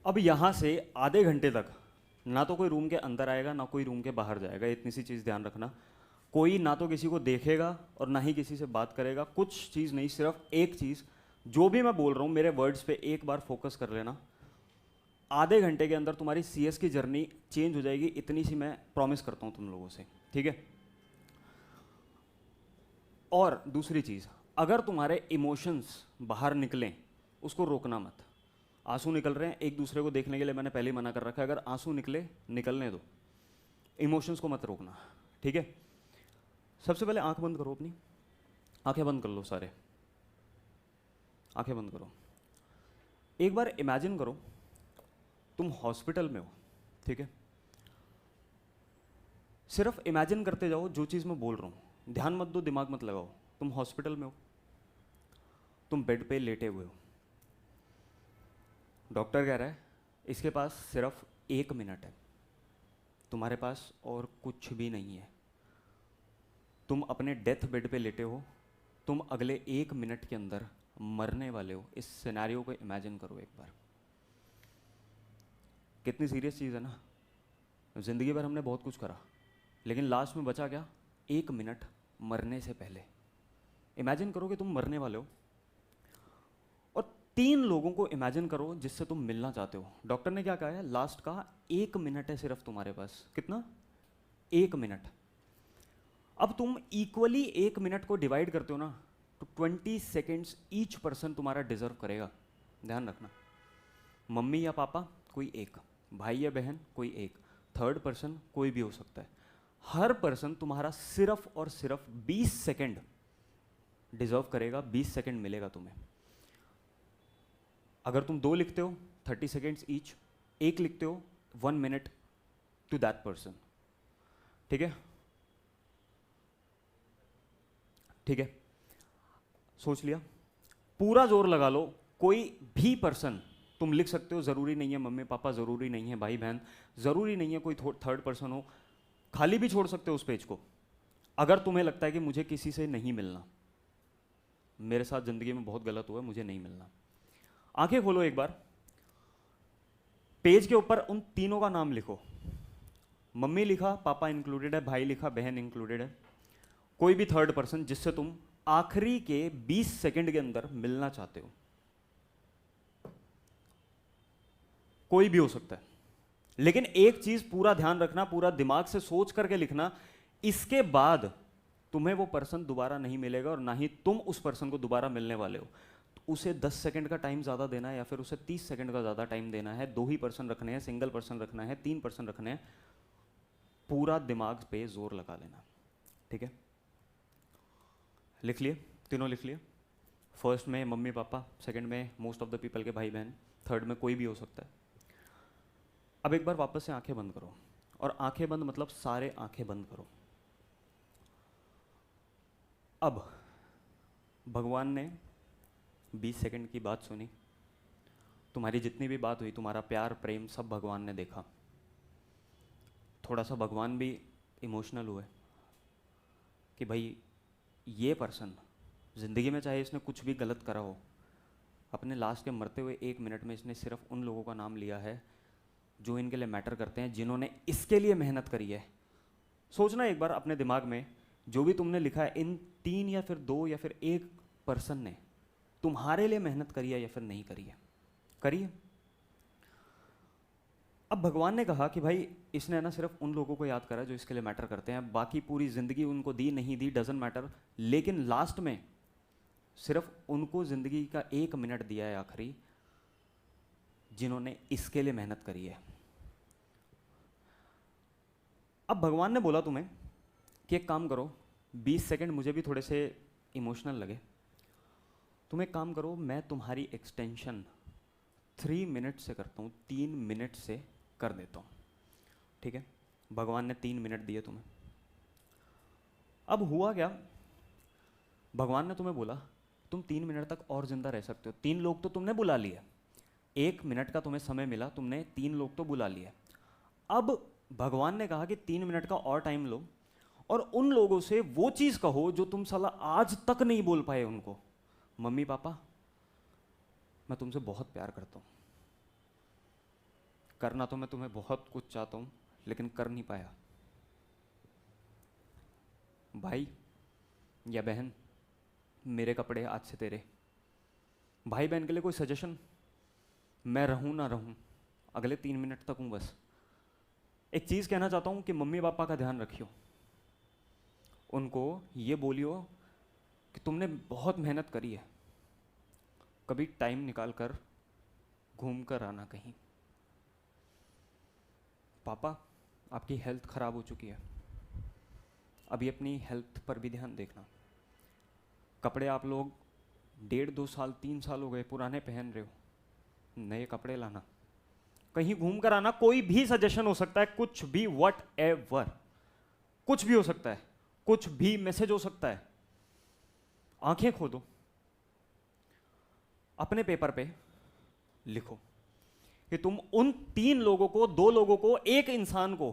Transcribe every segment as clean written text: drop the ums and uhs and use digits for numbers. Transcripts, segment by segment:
अब यहाँ से आधे घंटे तक ना तो कोई रूम के अंदर आएगा ना कोई रूम के बाहर जाएगा, इतनी सी चीज़ ध्यान रखना। कोई ना तो किसी को देखेगा और ना ही किसी से बात करेगा, कुछ चीज़ नहीं, सिर्फ एक चीज़, जो भी मैं बोल रहा हूँ मेरे वर्ड्स पे एक बार फोकस कर लेना। आधे घंटे के अंदर तुम्हारी सीएस की जर्नी चेंज हो जाएगी, इतनी सी मैं प्रॉमिस करता हूँ तुम लोगों से, ठीक है। और दूसरी चीज़, अगर तुम्हारे इमोशंस बाहर निकलें उसको रोकना मत। आंसू निकल रहे हैं एक दूसरे को देखने के लिए, मैंने पहले ही मना कर रखा है, अगर आंसू निकले निकलने दो, इमोशंस को मत रोकना, ठीक है। सबसे पहले आंख बंद करो, अपनी आंखें बंद कर लो, सारे आंखें बंद करो। एक बार इमेजिन करो तुम हॉस्पिटल में हो, ठीक है। सिर्फ इमेजिन करते जाओ जो चीज़ मैं बोल रहा हूँ, ध्यान मत दो, दिमाग मत लगाओ। तुम हॉस्पिटल में हो, तुम बेड पे लेटे हुए हो, डॉक्टर कह रहा है इसके पास सिर्फ 1 मिनट है, तुम्हारे पास और कुछ भी नहीं है, तुम अपने डेथ बेड पे लेटे हो, तुम अगले 1 मिनट के अंदर मरने वाले हो। इस सिनेरियो को इमेजिन करो एक बार। कितनी सीरियस चीज़ है ना। ज़िंदगी भर हमने बहुत कुछ करा, लेकिन लास्ट में बचा क्या? 1 मिनट मरने से पहले। इमेजिन करो कि तुम मरने वाले हो और 3 लोगों को इमेजिन करो जिससे तुम मिलना चाहते हो। डॉक्टर ने क्या कहा है? लास्ट का 1 मिनट है सिर्फ तुम्हारे पास। कितना? 1 मिनट। अब तुम इक्वली 1 मिनट को डिवाइड करते हो ना, तो 20 सेकेंड्स ईच पर्सन तुम्हारा डिजर्व करेगा। ध्यान रखना, मम्मी या पापा कोई एक, भाई या बहन कोई एक, थर्ड पर्सन कोई भी हो सकता है। हर पर्सन तुम्हारा सिर्फ और सिर्फ 20 सेकेंड डिजर्व करेगा, 20 सेकेंड मिलेगा तुम्हें। अगर तुम 2 लिखते हो 30 सेकेंड्स ईच, 1 लिखते हो 1 मिनट टू दैट पर्सन, ठीक है? ठीक है, सोच लिया? पूरा जोर लगा लो, कोई भी पर्सन तुम लिख सकते हो, ज़रूरी नहीं है मम्मी पापा, ज़रूरी नहीं है भाई बहन, ज़रूरी नहीं है कोई थर्ड पर्सन हो, खाली भी छोड़ सकते हो उस पेज को। अगर तुम्हें लगता है कि मुझे किसी से नहीं मिलना, मेरे साथ ज़िंदगी में बहुत गलत हुआ है, मुझे नहीं मिलना, आंखें खोलो एक बार, पेज के ऊपर उन तीनों का नाम लिखो। मम्मी लिखा, पापा इंक्लूडेड है, भाई लिखा, बहन इंक्लूडेड है, कोई भी थर्ड पर्सन जिससे तुम आखिरी के 20 सेकंड के अंदर मिलना चाहते हो, कोई भी हो सकता है। लेकिन एक चीज पूरा ध्यान रखना, पूरा दिमाग से सोच करके लिखना, इसके बाद तुम्हें वो पर्सन दोबारा नहीं मिलेगा और ना ही तुम उस पर्सन को दोबारा मिलने वाले हो। तो उसे 10 सेकंड का टाइम ज़्यादा देना है या फिर उसे 30 सेकंड का ज़्यादा टाइम देना है, 2 ही पर्सन रखने हैं, सिंगल पर्सन रखना है, 3 पर्सन रखने हैं, पूरा दिमाग पे जोर लगा लेना, ठीक है? लिख लिए? तीनों लिख लिए? फर्स्ट में मम्मी पापा, सेकंड में मोस्ट ऑफ द पीपल के भाई बहन, थर्ड में कोई भी हो सकता है। अब एक बार वापस से आंखें बंद करो, और आंखें बंद मतलब सारे आंखें बंद करो। अब भगवान ने 20 सेकंड की बात सुनी, तुम्हारी जितनी भी बात हुई, तुम्हारा प्यार प्रेम सब भगवान ने देखा। थोड़ा सा भगवान भी इमोशनल हुए कि भाई ये पर्सन ज़िंदगी में चाहे इसने कुछ भी गलत करा हो, अपने लास्ट के मरते हुए 1 मिनट में इसने सिर्फ उन लोगों का नाम लिया है जो इनके लिए मैटर करते हैं, जिन्होंने इसके लिए मेहनत करी है। सोचना एक बार अपने दिमाग में, जो भी तुमने लिखा है, इन 3 या फिर 2 या फिर 1 पर्सन ने तुम्हारे लिए मेहनत करी है या फिर नहीं करी है? करी है। अब भगवान ने कहा कि भाई इसने ना सिर्फ उन लोगों को याद करा जो इसके लिए मैटर करते हैं, बाकी पूरी ज़िंदगी उनको दी नहीं दी डजंट मैटर, लेकिन लास्ट में सिर्फ उनको ज़िंदगी का 1 मिनट दिया है आखिरी, जिन्होंने इसके लिए मेहनत करी है। अब भगवान ने बोला तुम्हें कि एक काम करो, 20 सेकंड मुझे भी थोड़े से इमोशनल लगे, तुम एक काम करो, मैं तुम्हारी एक्सटेंशन 3 मिनट से करता हूँ, 3 मिनट से कर देता हूँ, ठीक है? भगवान ने 3 मिनट दिए तुम्हें। अब हुआ क्या? भगवान ने तुम्हें बोला तुम 3 मिनट तक और जिंदा रह सकते हो। 3 लोग तो तुमने बुला लिए, 1 मिनट का तुम्हें समय मिला, तुमने 3 लोग तो बुला लिए। अब भगवान ने कहा कि 3 मिनट का और टाइम लो और उन लोगों से वो चीज़ कहो जो तुम साला आज तक नहीं बोल पाए उनको। मम्मी पापा, मैं तुमसे बहुत प्यार करता हूँ, करना तो मैं तुम्हें बहुत कुछ चाहता हूँ, लेकिन कर नहीं पाया। भाई या बहन, मेरे कपड़े आज से तेरे। भाई बहन के लिए कोई सजेशन? मैं रहूँ ना रहूँ, अगले 3 मिनट तक हूँ बस। एक चीज़ कहना चाहता हूँ कि मम्मी पापा का ध्यान रखियो। उनको ये बोलियो कि तुमने बहुत मेहनत करी है, कभी टाइम निकाल कर घूम कर आना कहीं। पापा, आपकी हेल्थ ख़राब हो चुकी है, अभी अपनी हेल्थ पर भी ध्यान देखना। कपड़े आप लोग 1.5-2 साल 3 साल हो गए पुराने पहन रहे हो, नए कपड़े लाना, कहीं घूम कर आना। कोई भी सजेशन हो सकता है, कुछ भी, वट एवर, कुछ भी हो सकता है, कुछ भी मैसेज हो सकता है। आंखें खोलो, अपने पेपर पे लिखो कि तुम उन 3 लोगों को, 2 लोगों को, एक इंसान को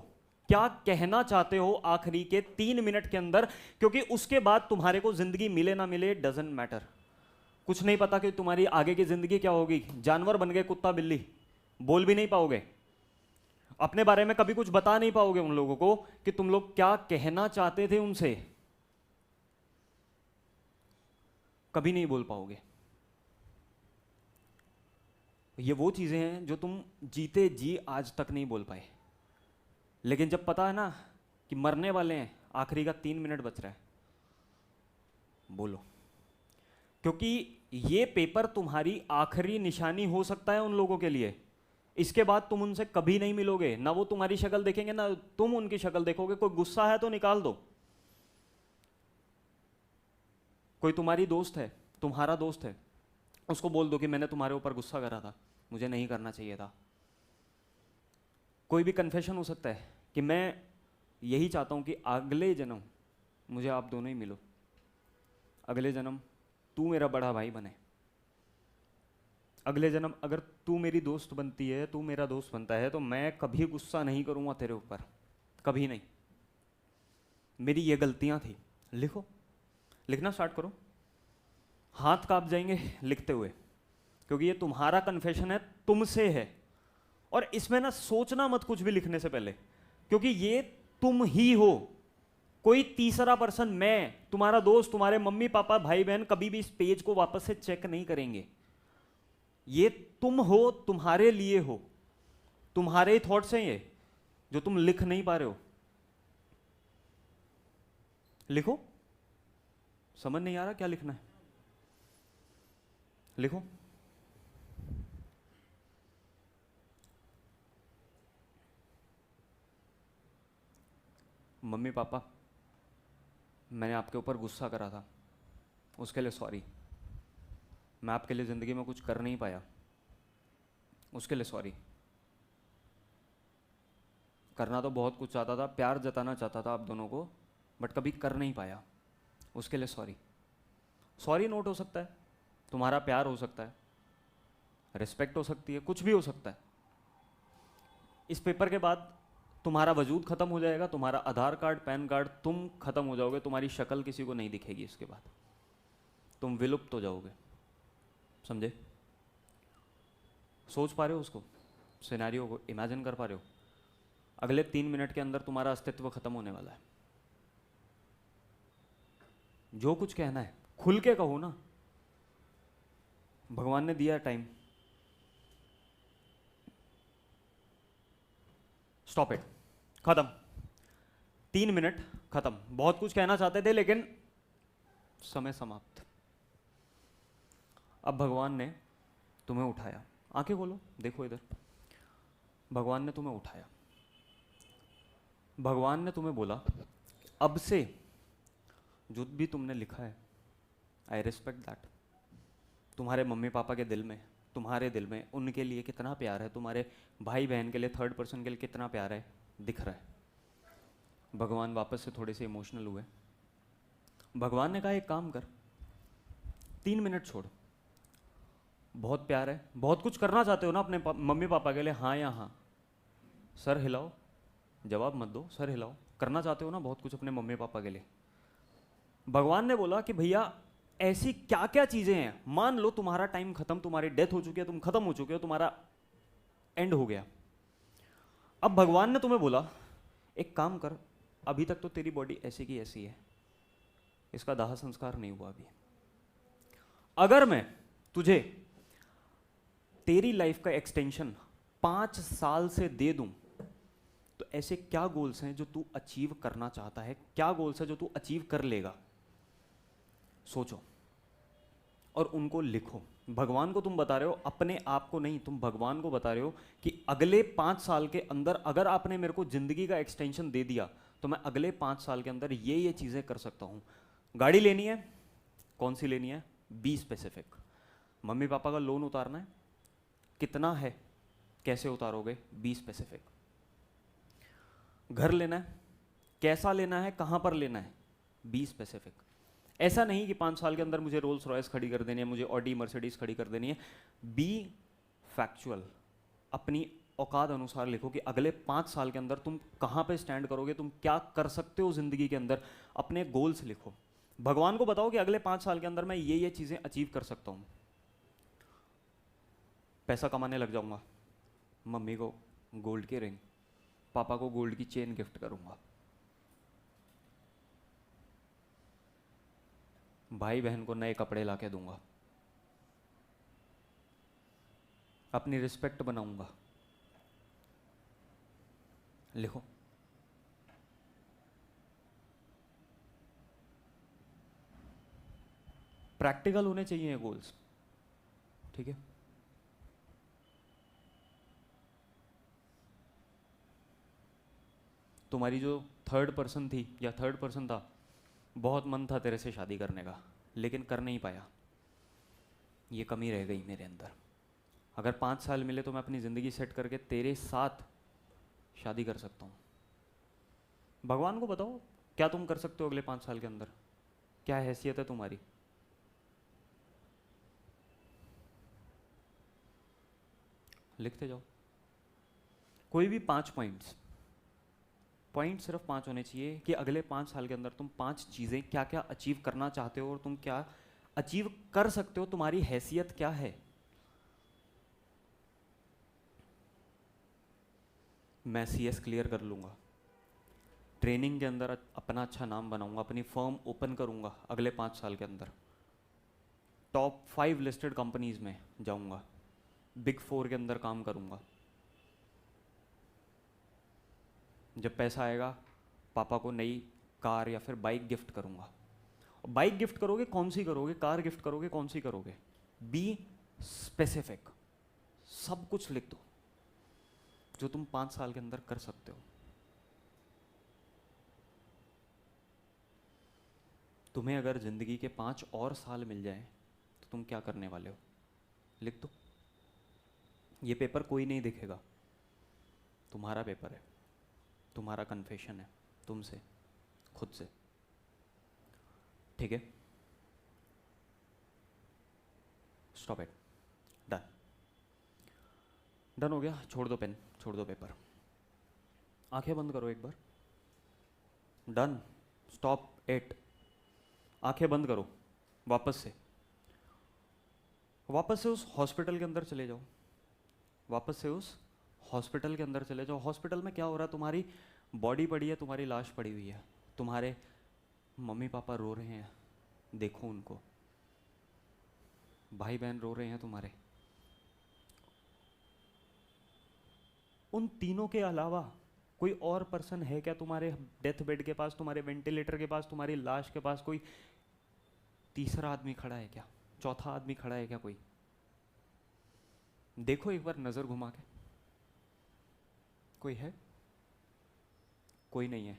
क्या कहना चाहते हो आखिरी के 3 मिनट के अंदर। क्योंकि उसके बाद तुम्हारे को जिंदगी मिले ना मिले, डजंट मैटर। कुछ नहीं पता कि तुम्हारी आगे की जिंदगी क्या होगी। जानवर बन गए, कुत्ता बिल्ली, बोल भी नहीं पाओगे, अपने बारे में कभी कुछ बता नहीं पाओगे उन लोगों को कि तुम लोग क्या कहना चाहते थे उनसे, कभी नहीं बोल पाओगे। ये वो चीजें हैं जो तुम जीते जी आज तक नहीं बोल पाए, लेकिन जब पता है ना कि मरने वाले हैं, आखिरी का 3 मिनट बच रहा है, बोलो। क्योंकि ये पेपर तुम्हारी आखिरी निशानी हो सकता है उन लोगों के लिए। इसके बाद तुम उनसे कभी नहीं मिलोगे, ना वो तुम्हारी शक्ल देखेंगे ना तुम उनकी शक्ल देखोगे। कोई गुस्सा है तो निकाल दो। कोई तुम्हारी दोस्त है, तुम्हारा दोस्त है, उसको बोल दो कि मैंने तुम्हारे ऊपर गुस्सा करा था, मुझे नहीं करना चाहिए था। कोई भी कन्फेशन हो सकता है कि मैं यही चाहता हूं कि अगले जन्म मुझे आप दोनों ही मिलो, अगले जन्म तू मेरा बड़ा भाई बने, अगले जन्म अगर तू मेरी दोस्त बनती है, तू मेरा दोस्त बनता है, तो मैं कभी गुस्सा नहीं करूंगा तेरे ऊपर, कभी नहीं। मेरी ये गलतियां थी। लिखो, लिखना स्टार्ट करो। हाथ कांप जाएंगे लिखते हुए, क्योंकि ये तुम्हारा कन्फेशन है, तुमसे है। और इसमें ना सोचना मत कुछ भी लिखने से पहले, क्योंकि ये तुम ही हो। कोई तीसरा पर्सन, मैं, तुम्हारा दोस्त, तुम्हारे मम्मी पापा, भाई बहन, कभी भी इस पेज को वापस से चेक नहीं करेंगे। ये तुम हो, तुम्हारे लिए हो, तुम्हारे थॉट्स हैं ये, जो तुम लिख नहीं पा रहे हो। लिखो। समझ नहीं आ रहा क्या लिखना है? लिखो। मम्मी पापा, मैंने आपके ऊपर गुस्सा करा था, उसके लिए सॉरी। मैं आपके लिए ज़िंदगी में कुछ कर नहीं पाया, उसके लिए सॉरी। करना तो बहुत कुछ चाहता था, प्यार जताना चाहता था आप दोनों को, बट कभी कर नहीं पाया, उसके लिए सॉरी। सॉरी नोट हो सकता है, तुम्हारा प्यार हो सकता है, रिस्पेक्ट हो सकती है, कुछ भी हो सकता है। इस पेपर के बाद तुम्हारा वजूद खत्म हो जाएगा, तुम्हारा आधार कार्ड, पैन कार्ड, तुम खत्म हो जाओगे, तुम्हारी शक्ल किसी को नहीं दिखेगी। इसके बाद तुम विलुप्त हो जाओगे। समझे? सोच पा रहे हो उसको, सिनेरियो को इमेजिन कर पा रहे हो? अगले 3 मिनट के अंदर तुम्हारा अस्तित्व खत्म होने वाला है। जो कुछ कहना है खुल के कहो ना, भगवान ने दिया टाइम। स्टॉप इट, खत्म। 3 मिनट खत्म। बहुत कुछ कहना चाहते थे लेकिन समय समाप्त। अब भगवान ने तुम्हें उठाया। आंखें खोलो, देखो इधर। भगवान ने तुम्हें उठाया, भगवान ने तुम्हें बोला, अब से जो भी तुमने लिखा है, आई रिस्पेक्ट दैट। तुम्हारे मम्मी पापा के दिल में, तुम्हारे दिल में उनके लिए कितना प्यार है, तुम्हारे भाई बहन के लिए, थर्ड पर्सन के लिए कितना प्यार है, दिख रहा है। भगवान वापस से थोड़े से इमोशनल हुए। भगवान ने कहा एक काम कर, 3 मिनट छोड़। बहुत प्यार है, बहुत कुछ करना चाहते हो ना अपने मम्मी पापा के लिए, हाँ या हाँ? सर हिलाओ, जवाब मत दो, सर हिलाओ। करना चाहते हो ना बहुत कुछ अपने मम्मी पापा के लिए। भगवान ने बोला कि भैया ऐसी क्या क्या चीजें हैं, मान लो तुम्हारा टाइम खत्म, तुम्हारी डेथ हो चुकी है, तुम खत्म हो चुके हो, तुम्हारा एंड हो गया, अब भगवान ने तुम्हें बोला एक काम कर, अभी तक तो तेरी बॉडी ऐसी की ऐसी है, इसका दाह संस्कार नहीं हुआ अभी। अगर मैं तुझे तेरी लाइफ का एक्सटेंशन 5 साल से दे दूं, तो ऐसे क्या गोल्स हैं जो तू अचीव करना चाहता है, क्या गोल्स है जो तू अचीव कर लेगा, सोचो और उनको लिखो। भगवान को तुम बता रहे हो, अपने आप को नहीं, तुम भगवान को बता रहे हो कि अगले 5 साल के अंदर अगर आपने मेरे को जिंदगी का एक्सटेंशन दे दिया तो मैं अगले 5 साल के अंदर ये चीजें कर सकता हूं। गाड़ी लेनी है, कौन सी लेनी है, बी स्पेसिफिक। मम्मी पापा का लोन उतारना है, कितना है, कैसे उतारोगे, बी स्पेसिफिक। घर लेना है, कैसा लेना है, कहां पर लेना है, बी स्पेसिफिक। ऐसा नहीं कि 5 साल के अंदर मुझे रोल्स रॉयस खड़ी कर देनी है, मुझे ऑडी मर्सिडीज खड़ी कर देनी है। बी फैक्चुअल, अपनी औकात अनुसार लिखो कि अगले 5 साल के अंदर तुम कहां पे स्टैंड करोगे, तुम क्या कर सकते हो जिंदगी के अंदर, अपने गोल्स लिखो। भगवान को बताओ कि अगले 5 साल के अंदर मैं ये चीजें अचीव कर सकता हूं। पैसा कमाने लग जाऊंगा, मम्मी को गोल्ड की रिंग, पापा को गोल्ड की चेन गिफ्ट करूंगा, भाई बहन को नए कपड़े ला के दूंगा, अपनी रिस्पेक्ट बनाऊंगा। लिखो। प्रैक्टिकल होने चाहिए गोल्स, ठीक है। तुम्हारी जो थर्ड पर्सन थी या थर्ड पर्सन था, बहुत मन था तेरे से शादी करने का, लेकिन कर नहीं पाया, ये कमी रह गई मेरे अंदर। अगर 5 साल मिले तो मैं अपनी ज़िंदगी सेट करके तेरे साथ शादी कर सकता हूँ। भगवान को बताओ क्या तुम कर सकते हो अगले 5 साल के अंदर, क्या हैसियत है तुम्हारी। लिखते जाओ। कोई भी 5 पॉइंट सिर्फ 5 होने चाहिए कि अगले 5 साल के अंदर तुम 5 चीज़ें क्या क्या अचीव करना चाहते हो और तुम क्या अचीव कर सकते हो, तुम्हारी हैसियत क्या है। मैं CS क्लियर कर लूँगा, ट्रेनिंग के अंदर अपना अच्छा नाम बनाऊंगा, अपनी फर्म ओपन करूंगा अगले 5 साल के अंदर, टॉप 5 लिस्टेड कंपनीज में जाऊंगा, बिग 4 के अंदर काम करूंगा। जब पैसा आएगा पापा को नई कार या फिर बाइक गिफ्ट करूंगा। बाइक गिफ्ट करोगे कौन सी करोगे, कार गिफ्ट करोगे कौन सी करोगे, बी स्पेसिफिक। सब कुछ लिख दो जो तुम 5 साल के अंदर कर सकते हो। तुम्हें अगर जिंदगी के 5 और साल मिल जाए तो तुम क्या करने वाले हो, लिख दो। ये पेपर कोई नहीं देखेगा, तुम्हारा पेपर है, तुम्हारा कन्फेशन है तुमसे, खुद से, ठीक है। Stop it, done. डन हो गया, छोड़ दो पेन, छोड़ दो पेपर, आंखें बंद करो एक बार। डन, स्टॉप इट, आंखें बंद करो। वापस से उस हॉस्पिटल के अंदर चले जाओ, वापस से उस हॉस्पिटल के अंदर चले जाओ। हॉस्पिटल में क्या हो रहा है, तुम्हारी बॉडी पड़ी है, तुम्हारी लाश पड़ी हुई है, तुम्हारे मम्मी पापा रो रहे हैं, देखो उनको, भाई बहन रो रहे हैं तुम्हारे। उन तीनों के अलावा कोई और पर्सन है क्या तुम्हारे डेथ बेड के पास, तुम्हारे वेंटिलेटर के पास, तुम्हारी लाश के पास कोई तीसरा आदमी खड़ा है क्या, चौथा आदमी खड़ा है क्या कोई? देखो एक बार नजर घुमा के, कोई है? कोई नहीं है।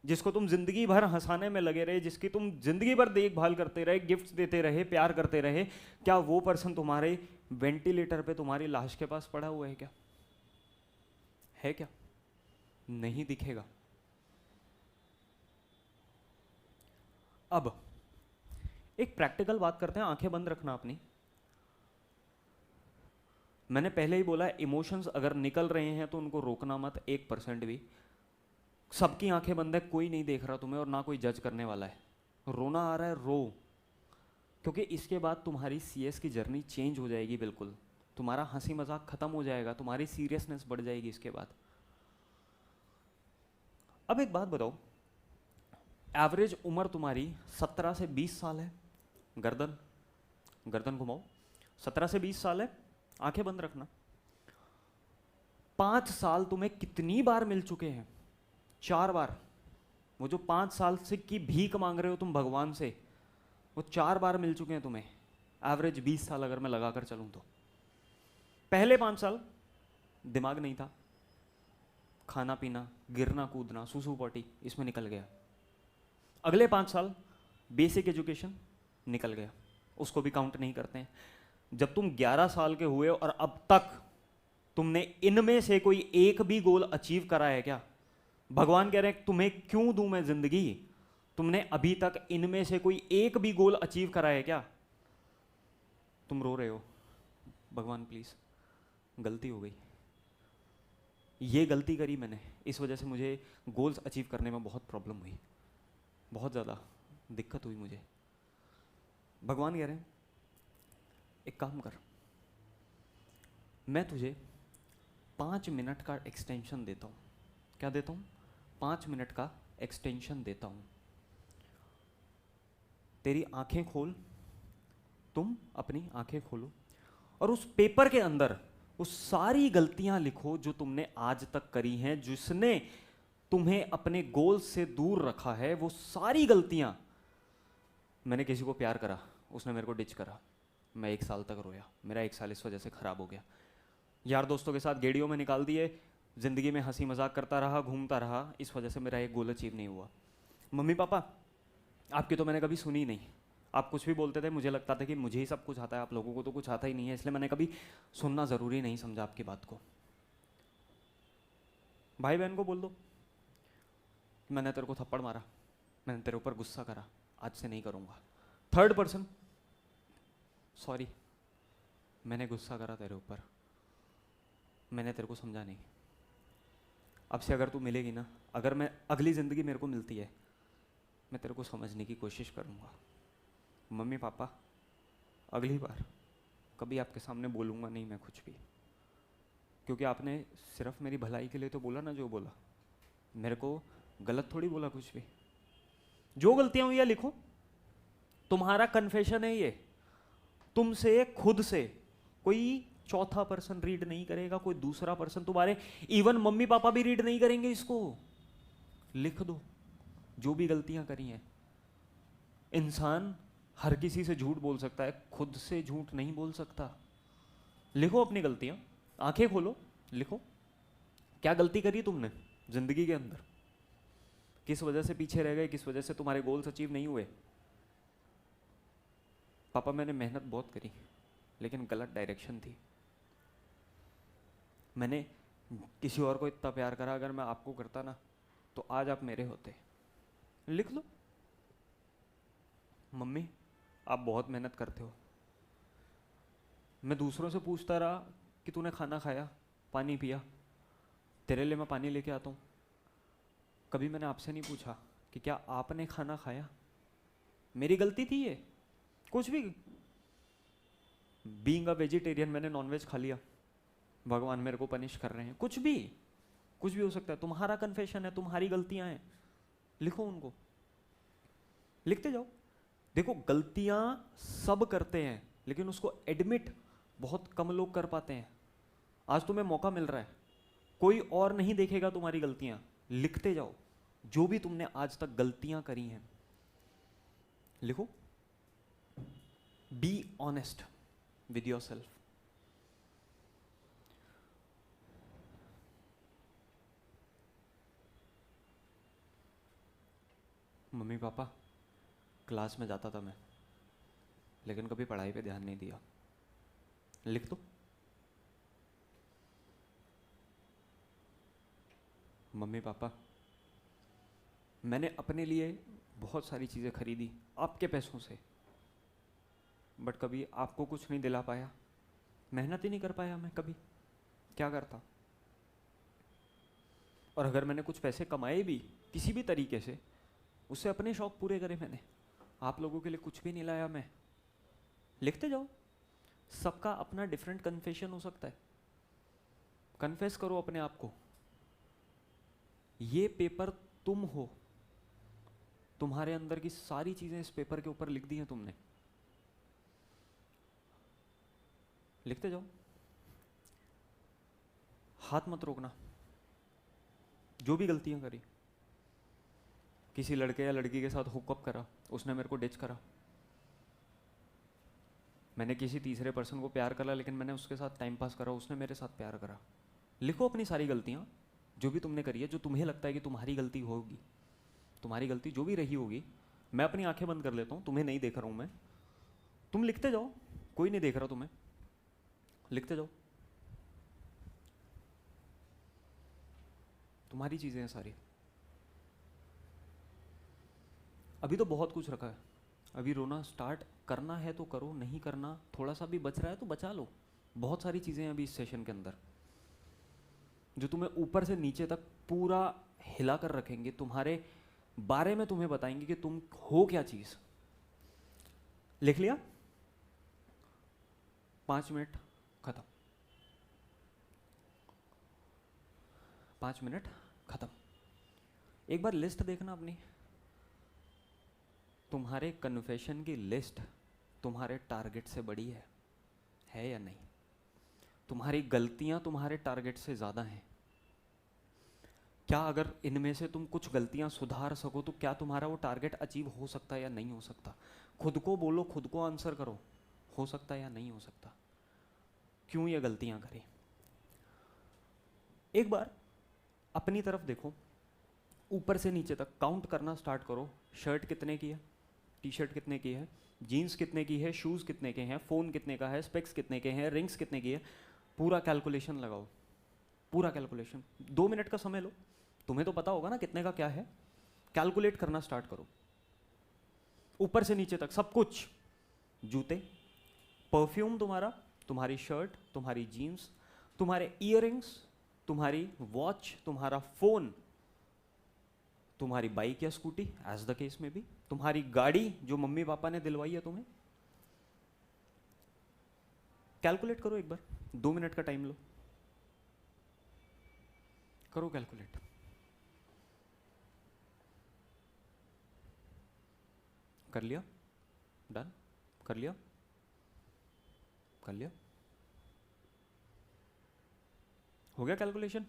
जिसको तुम जिंदगी भर हंसाने में लगे रहे, जिसकी तुम जिंदगी भर देखभाल करते रहे, गिफ्ट्स देते रहे, प्यार करते रहे, क्या वो पर्सन तुम्हारे वेंटिलेटर पे तुम्हारी लाश के पास पड़ा हुआ है क्या? है क्या? नहीं दिखेगा। अब एक प्रैक्टिकल बात करते हैं, आंखें बंद रखना अपनी। मैंने पहले ही बोला, इमोशंस अगर निकल रहे हैं तो उनको रोकना मत 1% भी। सबकी आंखें बंद है, कोई नहीं देख रहा तुम्हें और ना कोई जज करने वाला है। रोना आ रहा है, रो, क्योंकि इसके बाद तुम्हारी CS की जर्नी चेंज हो जाएगी बिल्कुल। तुम्हारा हंसी मजाक खत्म हो जाएगा, तुम्हारी सीरियसनेस बढ़ जाएगी इसके बाद। अब एक बात बताओ, एवरेज उम्र तुम्हारी 17 से 20 साल है। गर्दन गर्दन घुमाओ, 17 से 20 साल है, आंखें बंद रखना। 5 साल तुम्हें कितनी बार मिल चुके हैं? 4 बार। वो जो 5 साल से की भीख मांग रहे हो तुम भगवान से, वो 4 बार मिल चुके हैं तुम्हें। एवरेज 20 साल अगर मैं लगाकर चलूं तो पहले 5 साल दिमाग नहीं था, खाना पीना, गिरना कूदना, सूसू पॉटी इसमें निकल गया। अगले 5 साल बेसिक एजुकेशन निकल गया, उसको भी काउंट नहीं करते हैं। जब तुम 11 साल के हुए और अब तक तुमने इनमें से कोई एक भी गोल अचीव करा है क्या? भगवान कह रहे हैं तुम्हें क्यों दूं मैं जिंदगी, तुमने अभी तक इनमें से कोई एक भी गोल अचीव करा है क्या? तुम रो रहे हो। भगवान प्लीज, गलती हो गई, ये गलती करी मैंने, इस वजह से मुझे गोल्स अचीव करने में बहुत प्रॉब्लम हुई, बहुत ज़्यादा दिक्कत हुई मुझे। भगवान कह रहे हैं एक काम कर, मैं तुझे 5 मिनट का एक्सटेंशन देता हूँ। क्या देता हूँ? 5 मिनट का एक्सटेंशन देता हूँ। तेरी आंखें खोल, तुम अपनी आंखें खोलो और उस पेपर के अंदर वो सारी गलतियां लिखो जो तुमने आज तक करी हैं, जिसने तुम्हें अपने गोल से दूर रखा है। वो सारी गलतियां, मैंने किसी को प्यार करा, उसने मेरे को डिच करा, मैं 1 साल तक रोया, मेरा 1 साल इस वजह से खराब हो गया। यार दोस्तों के साथ गेड़ियों में निकाल दिए, ज़िंदगी में हंसी मजाक करता रहा, घूमता रहा, इस वजह से मेरा एक गोल अचीव नहीं हुआ। मम्मी पापा आपकी तो मैंने कभी सुनी नहीं, आप कुछ भी बोलते थे, मुझे लगता था कि मुझे ही सब कुछ आता है, आप लोगों को तो कुछ आता ही नहीं है, इसलिए मैंने कभी सुनना ज़रूरी नहीं समझा आपकी बात को। भाई बहन को बोल दो मैंने तेरे को थप्पड़ मारा, मैंने तेरे ऊपर गुस्सा करा, आज से नहीं करूँगा। थर्ड पर्सन, सॉरी मैंने गुस्सा करा तेरे ऊपर, मैंने तेरे को समझा नहीं, अब से अगर तू मिलेगी ना, अगर मैं अगली ज़िंदगी मेरे को मिलती है, मैं तेरे को समझने की कोशिश करूँगा। मम्मी पापा अगली बार कभी आपके सामने बोलूँगा नहीं मैं कुछ भी, क्योंकि आपने सिर्फ मेरी भलाई के लिए तो बोला ना, जो बोला मेरे को गलत थोड़ी बोला कुछ भी। जो गलतियाँ हुई है लिखो, तुम्हारा कन्फेशन है ये, तुमसे खुद से, कोई चौथा पर्सन रीड नहीं करेगा, कोई दूसरा पर्सन, तुम्हारे इवन मम्मी पापा भी रीड नहीं करेंगे इसको। लिख दो जो भी गलतियां करी हैं। इंसान हर किसी से झूठ बोल सकता है, खुद से झूठ नहीं बोल सकता। लिखो अपनी गलतियां, आंखें खोलो, लिखो क्या गलती करी तुमने जिंदगी के अंदर, किस वजह से पीछे रह गए, किस वजह से तुम्हारे गोल्स अचीव नहीं हुए। पापा मैंने मेहनत बहुत करी लेकिन गलत डायरेक्शन थी, मैंने किसी और को इतना प्यार करा, अगर मैं आपको करता ना तो आज आप मेरे होते। लिख लो। मम्मी आप बहुत मेहनत करते हो, मैं दूसरों से पूछता रहा कि तूने खाना खाया, पानी पिया, तेरे लिए मैं पानी लेके आता हूँ, कभी मैंने आपसे नहीं पूछा कि क्या आपने खाना खाया। मेरी गलती थी ये, कुछ भी। बीइंग अ वेजिटेरियन मैंने नॉनवेज खा लिया, भगवान मेरे को पनिश कर रहे हैं, कुछ भी हो सकता है। तुम्हारा कन्फेशन है, तुम्हारी गलतियां हैं, लिखो उनको, लिखते जाओ। देखो गलतियां सब करते हैं लेकिन उसको एडमिट बहुत कम लोग कर पाते हैं। आज तुम्हें मौका मिल रहा है, कोई और नहीं देखेगा तुम्हारी गलतियां, लिखते जाओ जो भी तुमने आज तक गलतियां करी हैं, लिखो। Be honest with yourself. Mummy papa class में जाता था मैं, लेकिन कभी पढ़ाई पे ध्यान नहीं दिया। लिख दो। मम्मी पापा मैंने अपने लिए बहुत सारी चीज़ें खरीदी आपके पैसों से, बट कभी आपको कुछ नहीं दिला पाया, मेहनत ही नहीं कर पाया मैं कभी, क्या करता। और अगर मैंने कुछ पैसे कमाए भी किसी भी तरीके से, उससे अपने शौक पूरे करे मैंने, आप लोगों के लिए कुछ भी नहीं लाया मैं। लिखते जाओ। सबका अपना डिफरेंट कन्फेशन हो सकता है, कन्फेस करो अपने आप को। ये पेपर तुम हो, तुम्हारे अंदर की सारी चीजें इस पेपर के ऊपर लिख दी हैं तुमने। लिखते जाओ, हाथ मत रोकना। जो भी गलतियां करी, किसी लड़के या लड़की के साथ हुकअप करा, उसने मेरे को डिच करा, मैंने किसी तीसरे पर्सन को प्यार करा लेकिन मैंने उसके साथ टाइम पास करा, उसने मेरे साथ प्यार करा। लिखो अपनी सारी गलतियां जो भी तुमने करी है, जो तुम्हें लगता है कि तुम्हारी गलती होगी, तुम्हारी गलती जो भी रही होगी। मैं अपनी आंखें बंद कर लेता हूँ, तुम्हें नहीं देख रहा हूँ मैं, तुम लिखते जाओ, कोई नहीं देख रहा तुम्हें, लिखते जाओ। तुम्हारी चीजें हैं सारी। अभी तो बहुत कुछ रखा है, अभी रोना स्टार्ट करना है तो करो, नहीं करना, थोड़ा सा भी बच रहा है तो बचा लो। बहुत सारी चीजें हैं अभी इस सेशन के अंदर जो तुम्हें ऊपर से नीचे तक पूरा हिला कर रखेंगे, तुम्हारे बारे में तुम्हें बताएंगे कि तुम हो क्या चीज। लिख लिया? 5 मिनट खत्म, 5 मिनट खत्म। एक बार लिस्ट देखना अपनी, तुम्हारे कन्फेशन की लिस्ट तुम्हारे टारगेट से बड़ी है या नहीं? तुम्हारी गलतियां तुम्हारे टारगेट से ज्यादा हैं क्या? अगर इनमें से तुम कुछ गलतियां सुधार सको तो क्या तुम्हारा वो टारगेट अचीव हो सकता है या नहीं हो सकता? खुद को बोलो, खुद को आंसर करो, हो सकता है या नहीं हो सकता? क्यों ये गलतियां करी? एक बार अपनी तरफ देखो, ऊपर से नीचे तक काउंट करना स्टार्ट करो। शर्ट कितने की है, टी शर्ट कितने की है, जीन्स कितने की है, शूज कितने के हैं, फोन कितने का है, स्पेक्स कितने के हैं, रिंग्स कितने की है, पूरा कैलकुलेशन लगाओ, पूरा कैलकुलेशन। 2 मिनट का समय लो, तुम्हें तो पता होगा ना कितने का क्या है, कैलकुलेट करना स्टार्ट करो ऊपर से नीचे तक सब कुछ। जूते, परफ्यूम तुम्हारा, तुम्हारी शर्ट, तुम्हारी जीन्स, तुम्हारे इयररिंग्स, तुम्हारी वॉच, तुम्हारा फोन, तुम्हारी बाइक या स्कूटी एज द केस में भी, तुम्हारी गाड़ी जो मम्मी पापा ने दिलवाई है तुम्हें। कैलकुलेट करो एक बार, 2 मिनट का टाइम लो, करो कैलकुलेट। कर लिया? डन? कर लिया? कर लिया? हो गया कैलकुलेशन?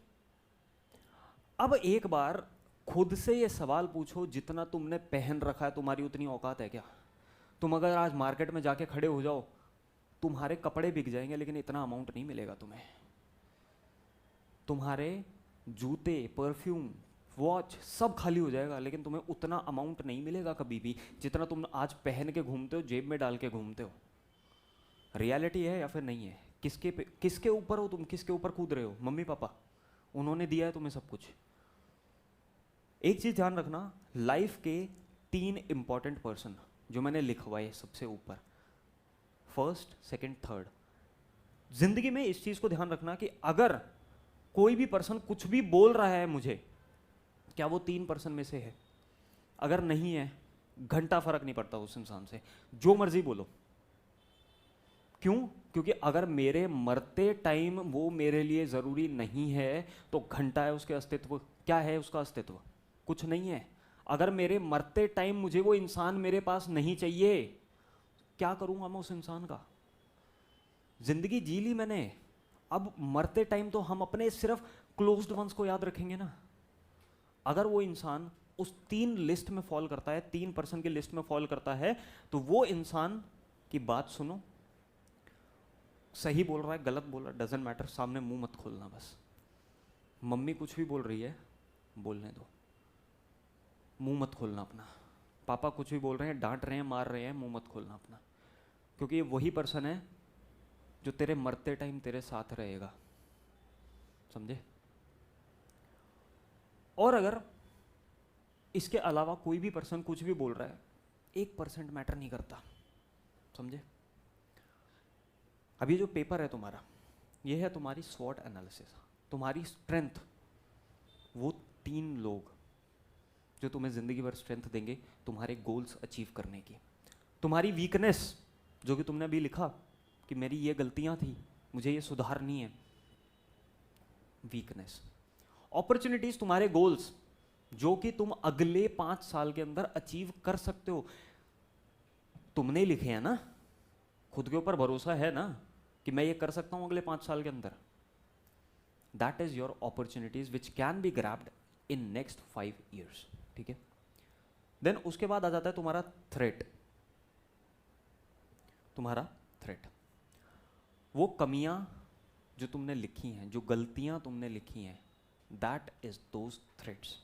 अब एक बार खुद से ये सवाल पूछो, जितना तुमने पहन रखा है तुम्हारी उतनी औकात है क्या? तुम अगर आज मार्केट में जाके खड़े हो जाओ, तुम्हारे कपड़े बिक जाएंगे लेकिन इतना अमाउंट नहीं मिलेगा तुम्हें। तुम्हारे जूते, परफ्यूम, वॉच सब खाली हो जाएगा लेकिन तुम्हें उतना अमाउंट नहीं मिलेगा कभी भी जितना तुम आज पहन के घूमते हो, जेब में डाल के घूमते हो। रियलिटी है या फिर नहीं है? किसके ऊपर हो तुम, किसके ऊपर कूद रहे हो? मम्मी पापा, उन्होंने दिया है तुम्हें सब कुछ। एक चीज ध्यान रखना, लाइफ के 3 इंपॉर्टेंट पर्सन जो मैंने लिखवाए सबसे ऊपर, फर्स्ट, सेकंड, थर्ड। जिंदगी में इस चीज को ध्यान रखना कि अगर कोई भी पर्सन कुछ भी बोल रहा है मुझे, क्या वो 3 पर्सन में से है? अगर नहीं है, घंटा फर्क नहीं पड़ता उस इंसान से, जो मर्जी बोलो। क्यों? क्योंकि अगर मेरे मरते टाइम वो मेरे लिए जरूरी नहीं है तो घंटा है उसके अस्तित्व, क्या है उसका अस्तित्व? कुछ नहीं है। अगर मेरे मरते टाइम मुझे वो इंसान मेरे पास नहीं चाहिए, क्या करूंगा मैं उस इंसान का? जिंदगी जी ली मैंने, अब मरते टाइम तो हम अपने सिर्फ क्लोज्ड वंस को याद रखेंगे ना। अगर वो इंसान उस 3 लिस्ट में फॉल करता है, 3 पर्सन की लिस्ट में फॉल करता है, तो वो इंसान की बात सुनो। सही बोल रहा है, गलत बोल रहा है, डजंट मैटर, सामने मुंह मत खोलना बस। मम्मी कुछ भी बोल रही है, बोलने दो, मुंह मत खोलना अपना। पापा कुछ भी बोल रहे हैं, डांट रहे हैं, मार रहे हैं, मुंह मत खोलना अपना, क्योंकि ये वही पर्सन है जो तेरे मरते टाइम तेरे साथ रहेगा। समझे? और अगर इसके अलावा कोई भी पर्सन कुछ भी बोल रहा है, 1% मैटर नहीं करता। समझे? अब ये जो पेपर है तुम्हारा, ये है तुम्हारी स्वॉट एनालिसिस, तुम्हारी स्ट्रेंथ। वो 3 लोग जो तुम्हें जिंदगी भर स्ट्रेंथ देंगे तुम्हारे गोल्स अचीव करने की। तुम्हारी वीकनेस, जो कि तुमने अभी लिखा कि मेरी ये गलतियां थी, मुझे ये सुधारनी है, वीकनेस। अपॉर्चुनिटीज तुम्हारे गोल्स, जो कि तुम अगले 5 साल के अंदर अचीव कर सकते हो। तुमने लिखे हैं ना, खुद के ऊपर भरोसा है ना कि मैं ये कर सकता हूं अगले 5 साल के अंदर। That is your opportunities which can be grabbed in next 5 years। ठीक है, देन उसके बाद आ जाता है तुम्हारा थ्रेट। तुम्हारा थ्रेट, वो कमियां जो तुमने लिखी हैं, जो गलतियां तुमने लिखी हैं, दैट इज दोज थ्रेट्स।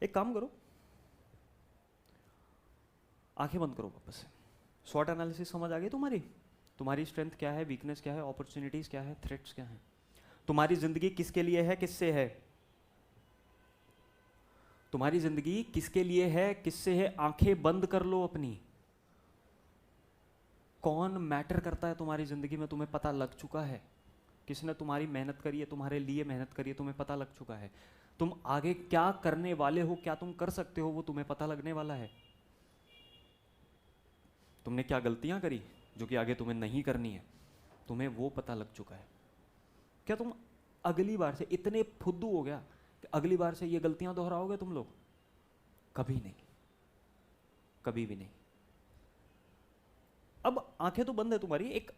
एक काम करो, आंखें बंद करो वापस से। स्वॉट एनालिसिस समझ आ गई तुम्हारी? तुम्हारी स्ट्रेंथ क्या है, वीकनेस क्या है, अपॉर्चुनिटीज क्या है, थ्रेट्स क्या है? तुम्हारी जिंदगी किसके लिए है, किससे है? तुम्हारी जिंदगी किसके लिए है, किससे है? आंखें बंद कर लो अपनी। कौन मैटर करता है तुम्हारी जिंदगी में, तुम्हें पता लग चुका है। किसने तुम्हारी मेहनत करी है, तुम्हारे लिए मेहनत करी है, तुम्हें पता लग चुका है। तुम आगे क्या करने वाले हो, क्या तुम कर सकते हो, वो तुम्हें पता लगने वाला है। तुमने क्या गलतियां करी जो कि आगे तुम्हें नहीं करनी है, तुम्हें वो पता लग चुका है। क्या तुम अगली बार से इतने फुद्दू हो गया कि अगली बार से ये गलतियां दोहराओगे तुम लोग? कभी नहीं, कभी भी नहीं। अब आंखें तो बंद है तुम्हारी, एक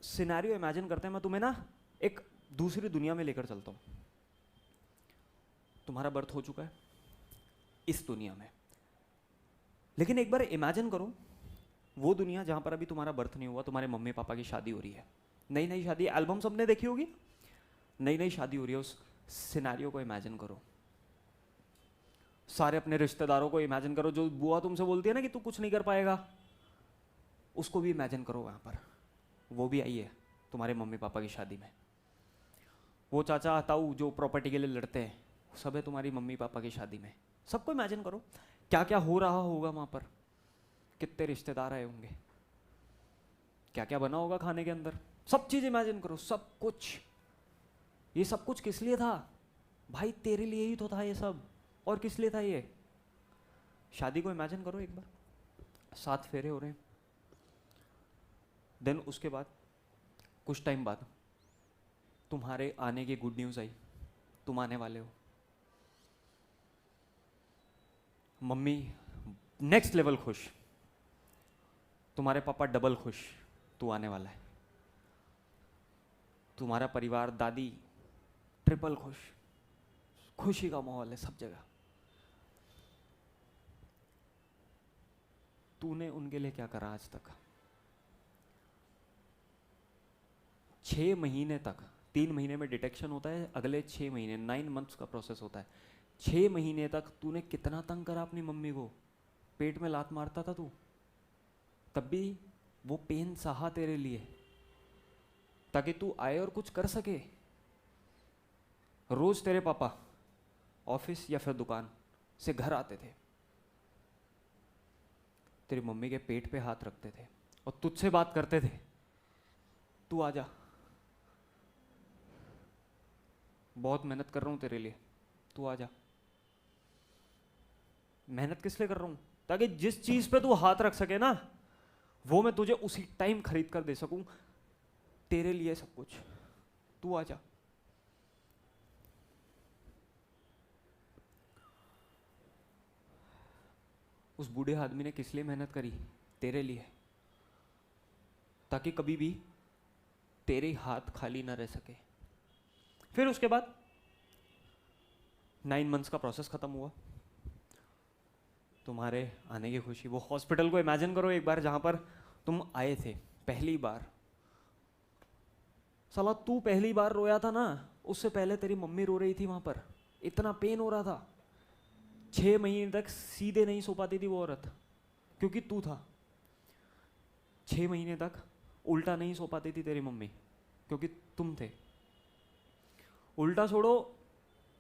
सिनेरियो इमेजिन करते हैं। मैं तुम्हें ना एक दूसरी दुनिया में लेकर चलता हूं। तुम्हारा बर्थ हो चुका है इस दुनिया में, लेकिन एक बार इमेजिन करो वो दुनिया जहां पर अभी तुम्हारा बर्थ नहीं हुआ, तुम्हारे मम्मी पापा की शादी हो रही है। नई नई शादी, एल्बम सबने देखी होगी, नई नई शादी हो रही है। उस सिनेरियो को इमेजिन करो। सारे अपने रिश्तेदारों को इमेजिन करो। जो बुआ तुमसे बोलती है ना कि तू कुछ नहीं कर पाएगा, उसको भी इमेजिन करो वहां पर। वो भी आई है तुम्हारे मम्मी पापा की शादी में। वो चाचा ताऊ जो प्रॉपर्टी के लिए लड़ते हैं, सब है तुम्हारी मम्मी पापा की शादी में। सबको इमेजिन करो क्या क्या हो रहा होगा वहां पर। कितने रिश्तेदार आए होंगे, क्या क्या बना होगा खाने के अंदर। सब चीज इमेजिन करो, सब कुछ। ये सब कुछ किस लिए था भाई? तेरे लिए ही तो था ये सब। और किस लिए था ये? शादी को इमेजिन करो एक बार, 7 फेरे हो रहे हैं। देन उसके बाद कुछ टाइम बाद तुम्हारे आने की गुड न्यूज़ आई, तुम आने वाले हो। मम्मी नेक्स्ट लेवल खुश, तुम्हारे पापा डबल खुश, तू आने वाला है। तुम्हारा परिवार, दादी ट्रिपल खुश। खुशी का माहौल है सब जगह। तूने उनके लिए क्या करा आज तक? 6 महीने तक, 3 महीने में डिटेक्शन होता है, अगले 6 महीने 9 months का प्रोसेस होता है। 6 महीने तक तूने कितना तंग करा अपनी मम्मी को। पेट में लात मारता था तू, तब भी वो पेन सहा तेरे लिए, ताकि तू आए और कुछ कर सके। रोज तेरे पापा ऑफिस या फिर दुकान से घर आते थे, तेरी मम्मी के पेट पे हाथ रखते थे और तुझसे बात करते थे, तू आ जा, बहुत मेहनत कर रहा हूं तेरे लिए, तू आ जा। मेहनत किस लिए कर रहा हूं? ताकि जिस चीज पे तू हाथ रख सके ना, वो मैं तुझे उसी टाइम खरीद कर दे सकूं। तेरे लिए सब कुछ, तू आ जा। उस बूढ़े आदमी ने किस लिए मेहनत करी? तेरे लिए, ताकि कभी भी तेरे हाथ खाली ना रह सके। फिर उसके बाद 9 months का प्रोसेस खत्म हुआ, तुम्हारे आने की खुशी। वो हॉस्पिटल को इमेजिन करो एक बार, जहां पर तुम आए थे पहली बार। साला तू पहली बार रोया था ना, उससे पहले तेरी मम्मी रो रही थी वहां पर। इतना पेन हो रहा था, 6 महीने तक सीधे नहीं सो पाती थी वो औरत, क्योंकि तू था। 6 महीने तक उल्टा नहीं सो पाती थी तेरी मम्मी, क्योंकि तुम थे। उल्टा छोड़ो,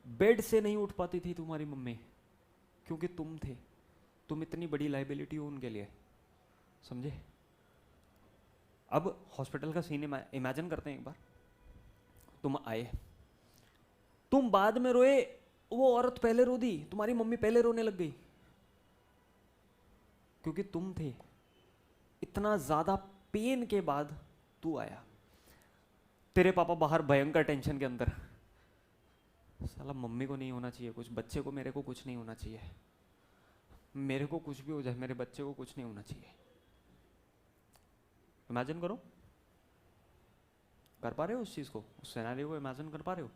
बेड से नहीं उठ पाती थी तुम्हारी मम्मी, क्योंकि तुम थे। तुम इतनी बड़ी लाइबिलिटी हो उनके लिए, समझे? अब हॉस्पिटल का सीन इमेजिन करते हैं एक बार। तुम आए, तुम बाद में रोए, वो औरत पहले रो दी, तुम्हारी मम्मी पहले रोने लग गई, क्योंकि तुम थे। इतना ज्यादा पेन के बाद तू आया। तेरे पापा बाहर भयंकर टेंशन के अंदर, साला मम्मी को नहीं होना चाहिए कुछ, बच्चे को, मेरे को कुछ नहीं होना चाहिए, मेरे को कुछ भी हो जाए, मेरे बच्चे को कुछ नहीं होना चाहिए। इमेजिन करो, कर पा रहे हो उस चीज़ को, उस सिनेरियो को इमेजिन कर पा रहे हो?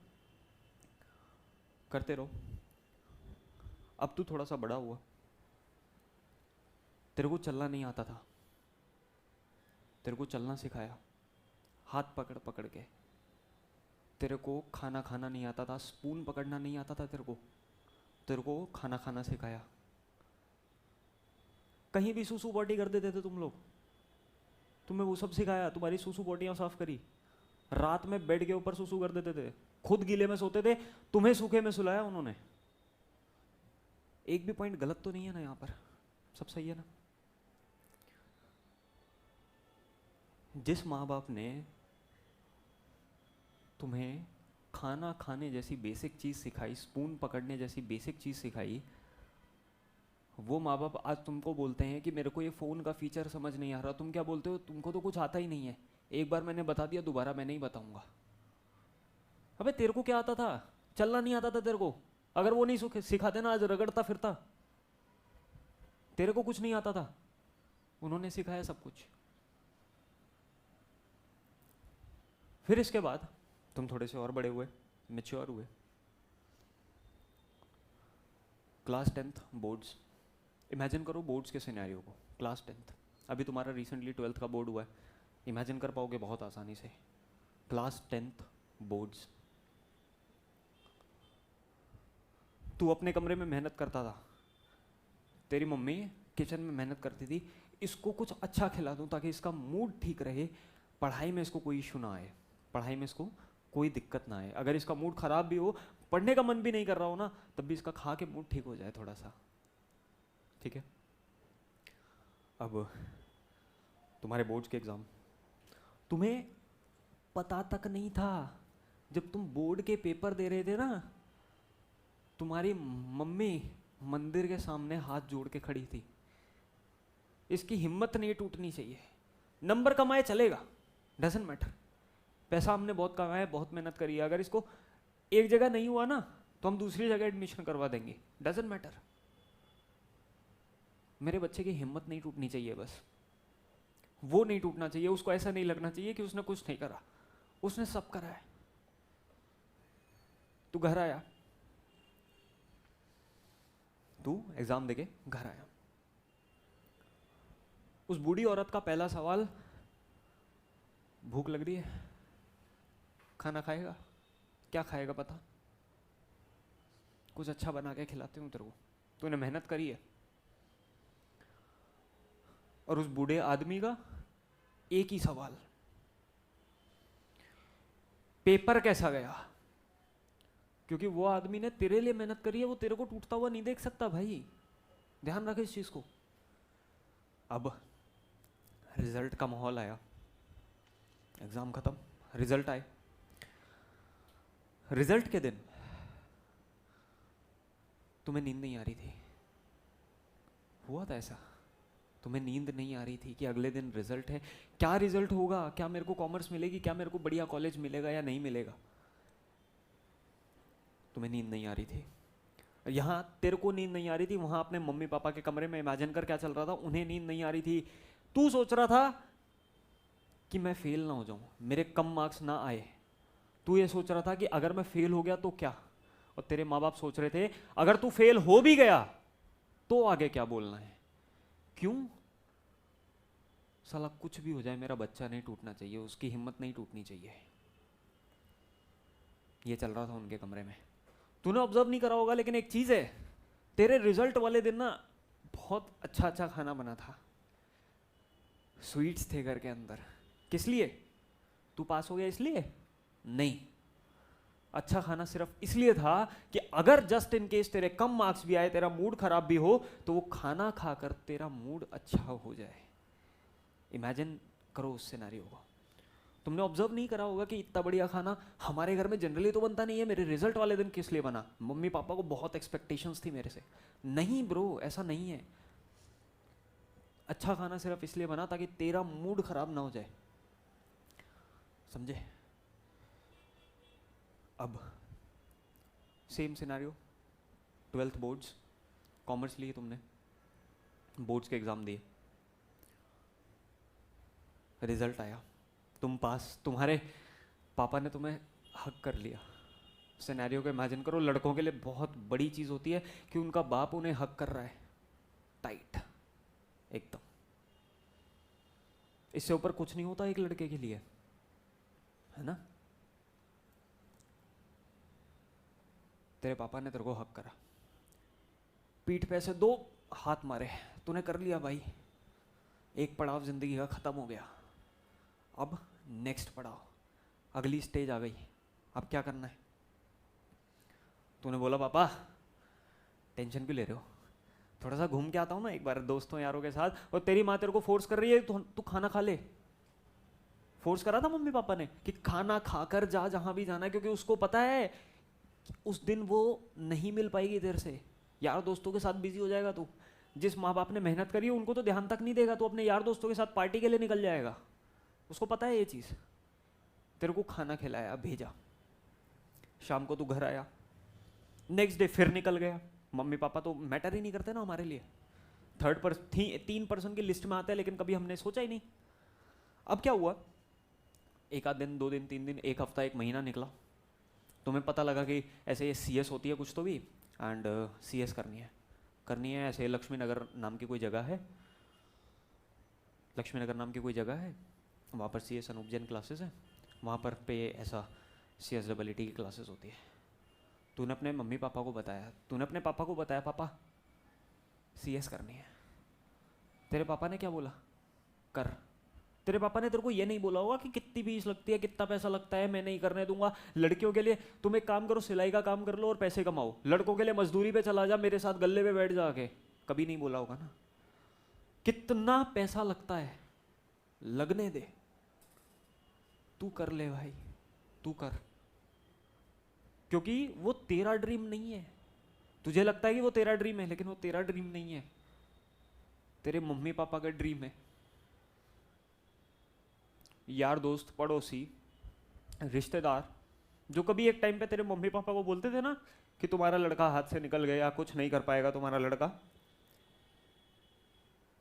करते रहो। अब तू थोड़ा सा बड़ा हुआ, तेरे को चलना नहीं आता था, तेरे को चलना सिखाया हाथ पकड़ पकड़ के। तेरे को खाना खाना नहीं आता था, स्पून पकड़ना नहीं आता था तेरे को खाना खाना सिखाया। कहीं भी सूसू बॉटी कर देते थे तुम लोग, तुम्हें वो सब सिखाया, तुम्हारी सूसू बॉटियां साफ करी। रात में बेड के ऊपर सूसू कर देते थे, खुद गीले में सोते थे, तुम्हें सूखे में सुलाया उन्होंने। एक भी पॉइंट गलत तो नहीं है ना यहाँ पर, सब सही है ना? जिस माँ बाप ने तुम्हें खाना खाने जैसी बेसिक चीज़ सिखाई, स्पून पकड़ने जैसी बेसिक चीज़ सिखाई, वो माँ बाप आज तुमको बोलते हैं कि मेरे को ये फ़ोन का फीचर समझ नहीं आ रहा। तुम क्या बोलते हो? तुमको तो कुछ आता ही नहीं है, एक बार मैंने बता दिया, दोबारा मैं नहीं बताऊंगा। अबे तेरे को क्या आता था? चलना नहीं आता था तेरे को? अगर वो नहीं सिखाते ना, आज रगड़ता फिरता। तेरे को कुछ नहीं आता था, उन्होंने सिखाया सब कुछ। फिर इसके बाद तुम थोड़े से और बड़े हुए, मैच्योर हुए, क्लास 10th बोर्ड्स। इमेजिन करो बोर्ड्स के सिनेरियो को, क्लास 10th, अभी तुम्हारा रिसेंटली 12th का बोर्ड हुआ है, इमेजिन कर पाओगे बहुत आसानी से। क्लास 10th बोर्ड्स, तू अपने कमरे में मेहनत करता था, तेरी मम्मी किचन में मेहनत करती थी, इसको कुछ अच्छा खिला दूं ताकि इसका मूड ठीक रहे, पढ़ाई में इसको कोई इशू ना आए, पढ़ाई में इसको कोई दिक्कत ना आए। अगर इसका मूड खराब भी हो, पढ़ने का मन भी नहीं कर रहा हो ना, तब भी इसका खा के मूड ठीक हो जाए थोड़ा सा, ठीक है? अब तुम्हारे बोर्ड्स के एग्जाम, तुम्हें पता तक नहीं था, जब तुम बोर्ड के पेपर दे रहे थे ना, तुम्हारी मम्मी मंदिर के सामने हाथ जोड़ के खड़ी थी। इसकी हिम्मत नहीं टूटनी चाहिए, नंबर कमाए चलेगा, डजंट मैटर, पैसा हमने बहुत कमाया है, बहुत मेहनत करी है, अगर इसको एक जगह नहीं हुआ ना तो हम दूसरी जगह एडमिशन करवा देंगे, डजंट मैटर। मेरे बच्चे की हिम्मत नहीं टूटनी चाहिए, बस वो नहीं टूटना चाहिए, उसको ऐसा नहीं लगना चाहिए कि उसने कुछ नहीं करा, उसने सब करा है। तू घर आया, तू एग्जाम देके घर आया, उस बूढ़ी औरत का पहला सवाल, भूख लग रही है, खाना खाएगा? क्या खाएगा पता? कुछ अच्छा बना के खिलाते हूँ तेरे को, तूने मेहनत करी है। और उस बूढ़े आदमी का एक ही सवाल, पेपर कैसा गया? क्योंकि वो आदमी ने तेरे लिए मेहनत करी है, वो तेरे को टूटता हुआ नहीं देख सकता भाई, ध्यान रखे इस चीज को। अब रिजल्ट का माहौल आया, एग्जाम खत्म, रिजल्ट आए। रिजल्ट के दिन तुम्हें नींद नहीं आ रही थी, हुआ था ऐसा? तुम्हें नींद नहीं आ रही थी कि अगले दिन रिजल्ट है, क्या रिजल्ट होगा, क्या मेरे को कॉमर्स मिलेगी, क्या मेरे को बढ़िया कॉलेज मिलेगा या नहीं मिलेगा? तुम्हें नींद नहीं आ रही थी। यहाँ तेरे को नींद नहीं आ रही थी, वहां अपने मम्मी पापा के कमरे में इमेजिन कर क्या चल रहा था, उन्हें नींद नहीं आ रही थी। तू सोच रहा था कि मैं फेल ना हो जाऊं, मेरे कम मार्क्स ना आए। तू ये सोच रहा था कि अगर मैं फेल हो गया तो क्या, और तेरे माँ बाप सोच रहे थे अगर तू फेल हो भी गया तो आगे क्या बोलना है। क्यों? साला कुछ भी हो जाए मेरा बच्चा नहीं टूटना चाहिए, उसकी हिम्मत नहीं टूटनी चाहिए। ये चल रहा था उनके कमरे में। तूने ऑब्जर्व नहीं करा होगा, लेकिन एक चीज है, तेरे रिजल्ट वाले दिन ना बहुत अच्छा अच्छा खाना बना था, स्वीट्स थे घर के अंदर। किस लिए? तू पास हो गया इसलिए? नहीं, अच्छा खाना सिर्फ इसलिए था कि अगर जस्ट इन केस तेरे कम मार्क्स भी आए, तेरा मूड खराब भी हो, तो वो खाना खाकर तेरा मूड अच्छा हो जाए। इमेजिन करो उस सिनेरियो को। तुमने ऑब्जर्व नहीं करा होगा कि इतना बढ़िया खाना हमारे घर में जनरली तो बनता नहीं है, मेरे रिजल्ट वाले दिन किस लिए बना? मम्मी पापा को बहुत एक्सपेक्टेशंस थी मेरे से। नहीं ब्रो, ऐसा नहीं है। अच्छा खाना सिर्फ इसलिए बना ताकि तेरा मूड खराब ना हो जाए, समझे? अब same scenario, 12th boards, commerce लिए तुमने, बोर्ड्स के एग्ज़ाम दिए, रिजल्ट आया, तुम पास, तुम्हारे पापा ने तुम्हें हक कर लिया। सिनेरियो को इमेजिन करो, लड़कों के लिए बहुत बड़ी चीज़ होती है कि उनका बाप उन्हें हक कर रहा है, टाइट एकदम। इससे ऊपर कुछ नहीं होता एक लड़के के लिए, है ना। तेरे पापा ने तेरे को हक करा, पीठ पे से 2 हाथ मारे, तूने कर लिया भाई, एक पड़ाव जिंदगी का खत्म हो गया। अब नेक्स्ट पड़ाव, अगली स्टेज आ गई, अब क्या करना है। तूने बोला पापा टेंशन क्यों ले रहे हो, थोड़ा सा घूम के आता हूँ ना एक बार दोस्तों यारों के साथ, और तेरी माँ तेरे को फोर्स कर रही है तू खाना खा ले। फोर्स करा था मम्मी पापा ने कि खाना खाकर जा जहाँ भी जाना है, क्योंकि उसको पता है उस दिन वो नहीं मिल पाएगी तेरे से, यार दोस्तों के साथ बिजी हो जाएगा तू। जिस माँ बाप ने मेहनत करी है उनको तो ध्यान तक नहीं देगा, तू अपने यार दोस्तों के साथ पार्टी के लिए निकल जाएगा। उसको पता है ये चीज़। तेरे को खाना खिलाया, भेजा, शाम को तू घर आया, नेक्स्ट डे फिर निकल गया। मम्मी पापा तो मैटर ही नहीं करते ना हमारे लिए, 3 पर्सन की लिस्ट में आते हैं, लेकिन कभी हमने सोचा ही नहीं। अब क्या हुआ, एक आध दिन, 2 दिन, 3 दिन, एक हफ्ता, एक महीना निकला, तुम्हें पता लगा कि ऐसे ये CS होती है कुछ तो भी, एंड CS करनी है ऐसे लक्ष्मी नगर नाम की कोई जगह है, लक्ष्मी नगर नाम की कोई जगह है, वहाँ पर CS अनूप जैन क्लासेस है, वहाँ पर पे ऐसा CSEET की क्लासेस होती है। तूने अपने मम्मी पापा को बताया, तूने अपने पापा को बताया पापा CS करनी है, तेरे पापा ने क्या बोला, कर। तेरे पापा ने तेरे को ये नहीं बोला होगा कि कितनी फीस लगती है, कितना पैसा लगता है, मैं नहीं करने दूंगा। लड़कियों के लिए तुम एक काम करो, सिलाई का काम कर लो और पैसे कमाओ, लड़कों के लिए मजदूरी पे चला जा, मेरे साथ गल्ले पे बैठ जा के, कभी नहीं बोला होगा ना। कितना पैसा लगता है, लगने दे, तू कर ले भाई, तू कर, क्योंकि वो तेरा ड्रीम नहीं है। तुझे लगता है कि वो तेरा ड्रीम है, लेकिन वो तेरा ड्रीम नहीं है, तेरे मम्मी पापा का ड्रीम है। यार दोस्त, पड़ोसी, रिश्तेदार जो कभी एक टाइम पे तेरे मम्मी पापा को बोलते थे ना कि तुम्हारा लड़का हाथ से निकल गया, कुछ नहीं कर पाएगा तुम्हारा लड़का,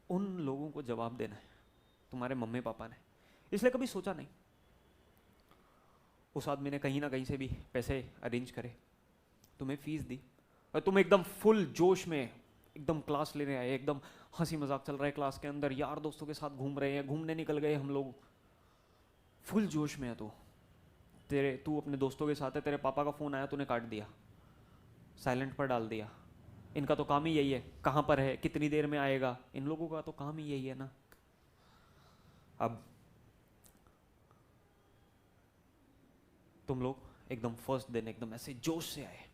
उन लोगों को जवाब देना है तुम्हारे मम्मी पापा ने। इसलिए कभी सोचा नहीं, उस आदमी ने कहीं ना कहीं से भी पैसे अरेंज करे, तुम्हें फीस दी, और तुम एकदम फुल जोश में एकदम क्लास लेने आए, एकदम हंसी मजाक चल रहा है क्लास के अंदर, यार दोस्तों के साथ घूम रहे हैं, घूमने निकल गए हम लोग, फुल जोश में है तू अपने दोस्तों के साथ है, तेरे पापा का फ़ोन आया, तूने काट दिया, साइलेंट पर डाल दिया। इनका तो काम ही यही है, कहाँ पर है, कितनी देर में आएगा, इन लोगों का तो काम ही यही है ना। अब तुम लोग एकदम फर्स्ट दिन एकदम ऐसे जोश से आए,